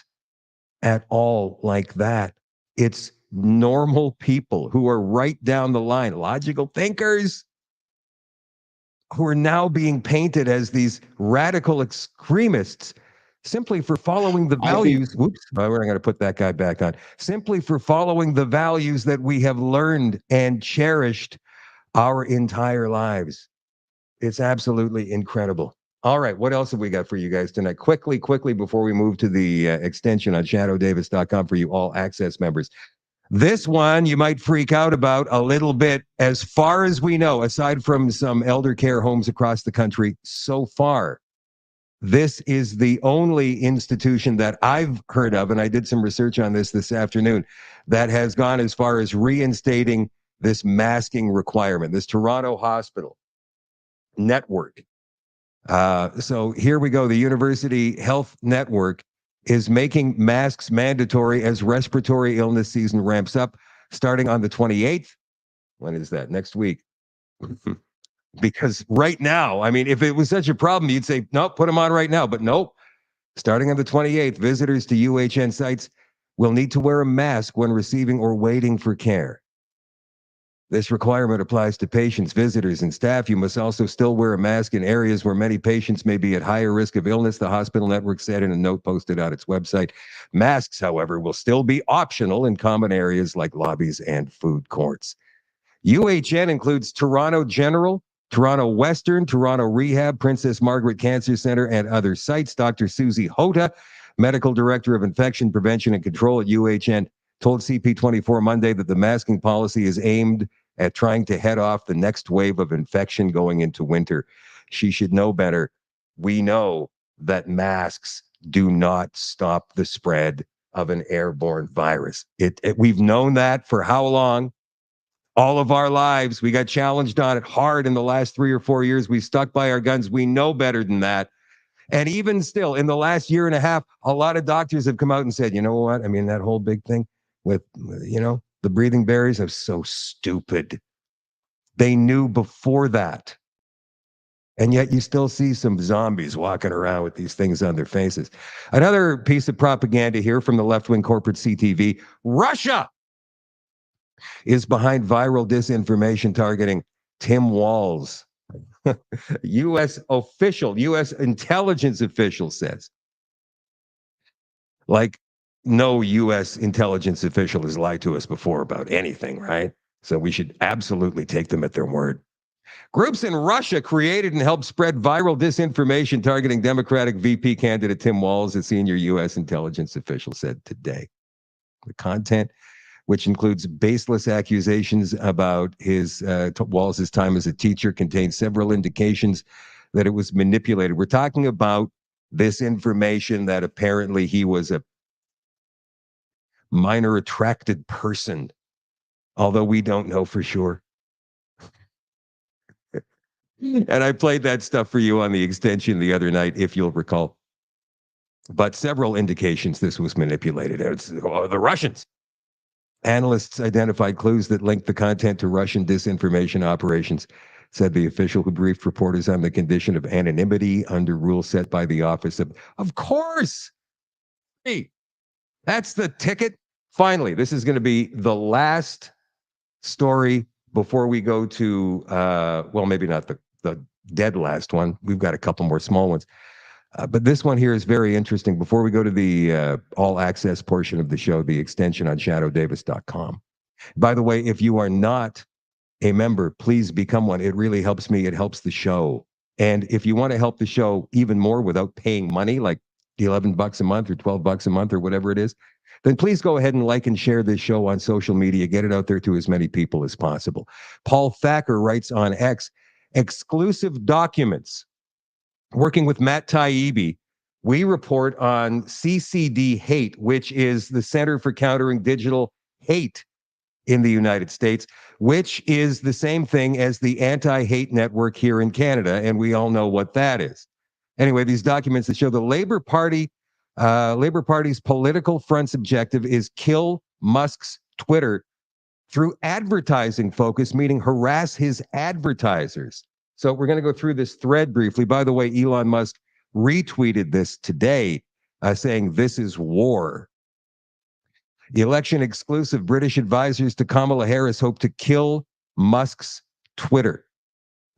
at all like that. It's normal people who are right down the line, logical thinkers, who are now being painted as these radical extremists simply for following the values. We're going to put that guy back on. Simply for following the values that we have learned and cherished our entire lives. It's absolutely incredible. All right, what else have we got for you guys tonight? Quickly, before we move to the extension on shadowdavis.com for you all access members. This one you might freak out about a little bit. As far as we know, aside from some elder care homes across the country, so far, this is the only institution that I've heard of, and I did some research on this afternoon, that has gone as far as reinstating this masking requirement, this Toronto Hospital Network. So here we go. The University Health Network is making masks mandatory as respiratory illness season ramps up, starting on the 28th. When is that? Next week. Because right now, I mean, if it was such a problem, you'd say, nope, put them on right now. But nope. Starting on the 28th, visitors to UHN sites will need to wear a mask when receiving or waiting for care. This requirement applies to patients, visitors, and staff. You must also still wear a mask in areas where many patients may be at higher risk of illness, the hospital network said in a note posted on its website. Masks, however, will still be optional in common areas like lobbies and food courts. UHN includes Toronto General, Toronto Western, Toronto Rehab, Princess Margaret Cancer Centre, and other sites. Dr. Susie Hota, Medical Director of Infection Prevention and Control at UHN, told CP24 Monday that the masking policy is aimed at trying to head off the next wave of infection going into winter. She should know better. We know that masks do not stop the spread of an airborne virus. We've known that for how long? All of our lives. We got challenged on it hard in the last 3 or 4 years. We stuck by our guns. We know better than that. And even still, in the last year and a half, a lot of doctors have come out and said, you know what? I mean, that whole big thing with, the breathing barriers are so stupid. They knew before that. And yet you still see some zombies walking around with these things on their faces. Another piece of propaganda here from the left-wing corporate CTV. Russia is behind viral disinformation targeting Tim Walz. U.S. intelligence official says. Like, no U.S. intelligence official has lied to us before about anything, right? So we should absolutely take them at their word. Groups in Russia created and helped spread viral disinformation targeting Democratic VP candidate Tim Walz, a senior U.S. intelligence official said today. The content, which includes baseless accusations about Walz's time as a teacher, contains several indications that it was manipulated. We're talking about this information that apparently he was a minor attracted person, although we don't know for sure. And I played that stuff for you on the extension the other night, if you'll recall. But several indications this was manipulated. It's the Russians. Analysts identified clues that linked the content to Russian disinformation operations, said the official who briefed reporters on the condition of anonymity under rules set by the office of course. Hey, that's the ticket. Finally, this is going to be the last story before we go to, maybe not the dead last one. We've got a couple more small ones. But this one here is very interesting. Before we go to the all access portion of the show, the extension on shadowdavis.com. By the way, if you are not a member, please become one. It really helps me. It helps the show. And if you want to help the show even more without paying money, like $11 a month or $12 a month or whatever it is, then please go ahead and like and share this show on social media. Get it out there to as many people as possible. Paul Thacker writes on X, exclusive documents. Working with Matt Taibbi, we report on CCD Hate, which is the Center for Countering Digital Hate in the United States, which is the same thing as the Anti-Hate Network here in Canada, and we all know what that is. Anyway, these documents that show the Labour Party's political front's objective is kill Musk's Twitter through advertising focus, meaning harass his advertisers. So we're going to go through this thread briefly. By the way, Elon Musk retweeted this today, saying this is war. The election exclusive British advisors to Kamala Harris hope to kill Musk's Twitter.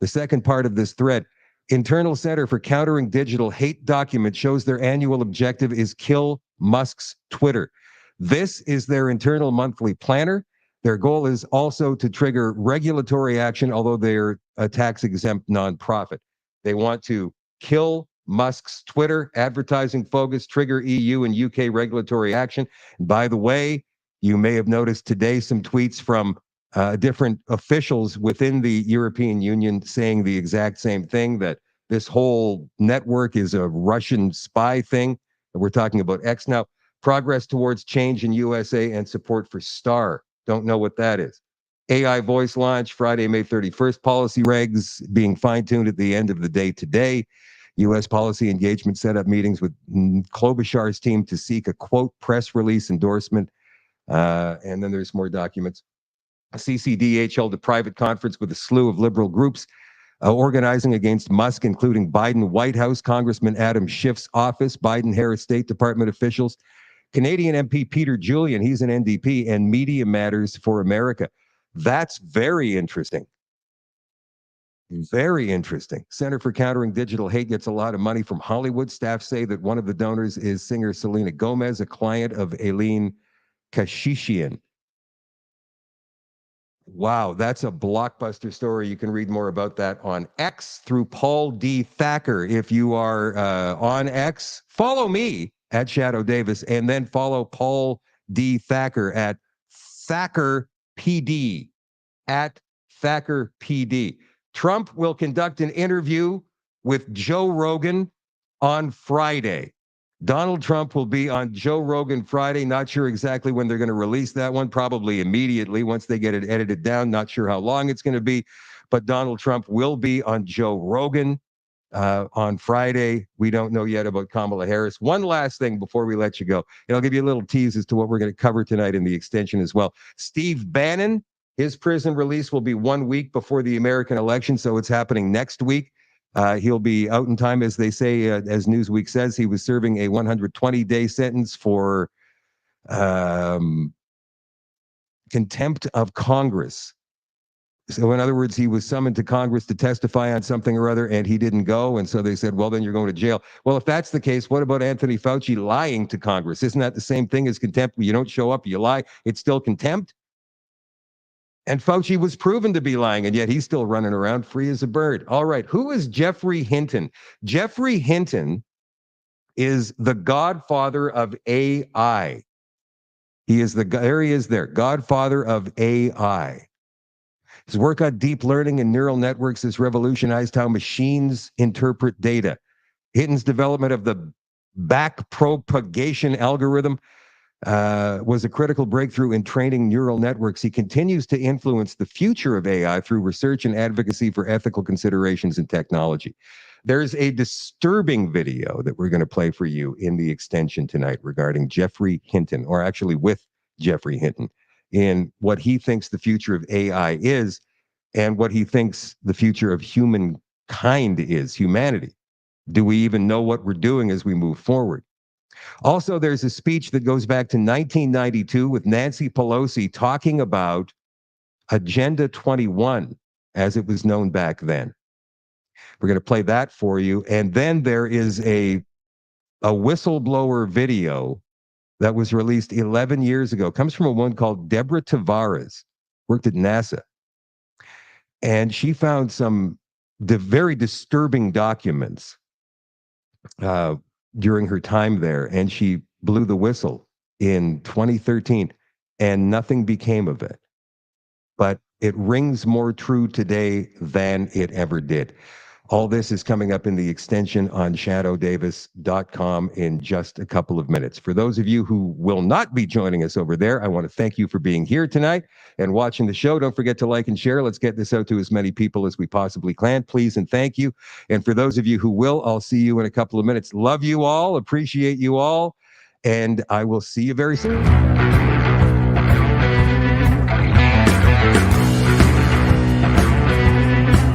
The second part of this thread, Internal Center for Countering Digital Hate document shows their annual objective is kill Musk's Twitter. This is their internal monthly planner. Their goal is also to trigger regulatory action, although they're a tax-exempt nonprofit. They want to kill Musk's Twitter, advertising focus, trigger EU and UK regulatory action. And by the way, you may have noticed today some tweets from different officials within the European Union saying the exact same thing, that this whole network is a Russian spy thing. We're talking about X now. Progress towards change in USA and support for STAR. Don't know what that is. AI voice launch Friday, May 31st. Policy regs being fine-tuned at the end of the day today. U.S. policy engagement set up meetings with Klobuchar's team to seek a, quote, press release endorsement. And then there's more documents. CCDH held a private conference with a slew of liberal groups organizing against Musk, including Biden White House, Congressman Adam Schiff's office, Biden-Harris State Department officials, Canadian MP Peter Julian, he's an NDP, and Media Matters for America. That's very interesting. Very interesting. Center for Countering Digital Hate gets a lot of money from Hollywood. Staff say that one of the donors is singer Selena Gomez, a client of Aileen Kashishian. Wow, that's a blockbuster story. You can read more about that on X through Paul D. Thacker. If you are on X, follow me at Shadow Davis, and then follow Paul D. Thacker at Thacker PD. At Thacker PD. Trump will conduct an interview with Joe Rogan on Friday. Donald Trump will be on Joe Rogan Friday. Not sure exactly when they're going to release that one. Probably immediately once they get it edited down. Not sure how long it's going to be. But Donald Trump will be on Joe Rogan on Friday. We don't know yet about Kamala Harris. One last thing before we let you go. And I'll give you a little tease as to what we're going to cover tonight in the extension as well. Steve Bannon, his prison release will be 1 week before the American election. So it's happening next week. He'll be out in time, as they say, as Newsweek says. He was serving a 120-day sentence for contempt of Congress. So in other words, he was summoned to Congress to testify on something or other, and he didn't go. And so they said, well, then you're going to jail. Well, if that's the case, what about Anthony Fauci lying to Congress? Isn't that the same thing as contempt? You don't show up, you lie. It's still contempt. And Fauci was proven to be lying, and yet he's still running around free as a bird. All right, who is Geoffrey Hinton? Geoffrey Hinton is the godfather of AI. He is there he is there, godfather of AI. His work on deep learning and neural networks has revolutionized how machines interpret data. Hinton's development of the backpropagation algorithm was a critical breakthrough in training neural networks. He continues to influence the future of AI through research and advocacy for ethical considerations in technology. There's a disturbing video that we're going to play for you in the extension tonight regarding Geoffrey Hinton, or actually with Geoffrey Hinton, in what he thinks the future of AI is and what he thinks the future of humankind is, humanity. Do we even know what we're doing as we move forward? Also, there's a speech that goes back to 1992 with Nancy Pelosi talking about Agenda 21, as it was known back then. We're going to play that for you. And then there is a whistleblower video that was released 11 years ago. It comes from a woman called Deborah Tavares, worked at NASA. And she found some very disturbing documents during her time there, and she blew the whistle in 2013, and nothing became of it. But it rings more true today than it ever did. All this is coming up in the extension on shadowdavis.com in just a couple of minutes. For those of you who will not be joining us over there, I want to thank you for being here tonight and watching the show. Don't forget to like and share. Let's get this out to as many people as we possibly can. Please and thank you. And for those of you who will, I'll see you in a couple of minutes. Love you all. Appreciate you all. And I will see you very soon.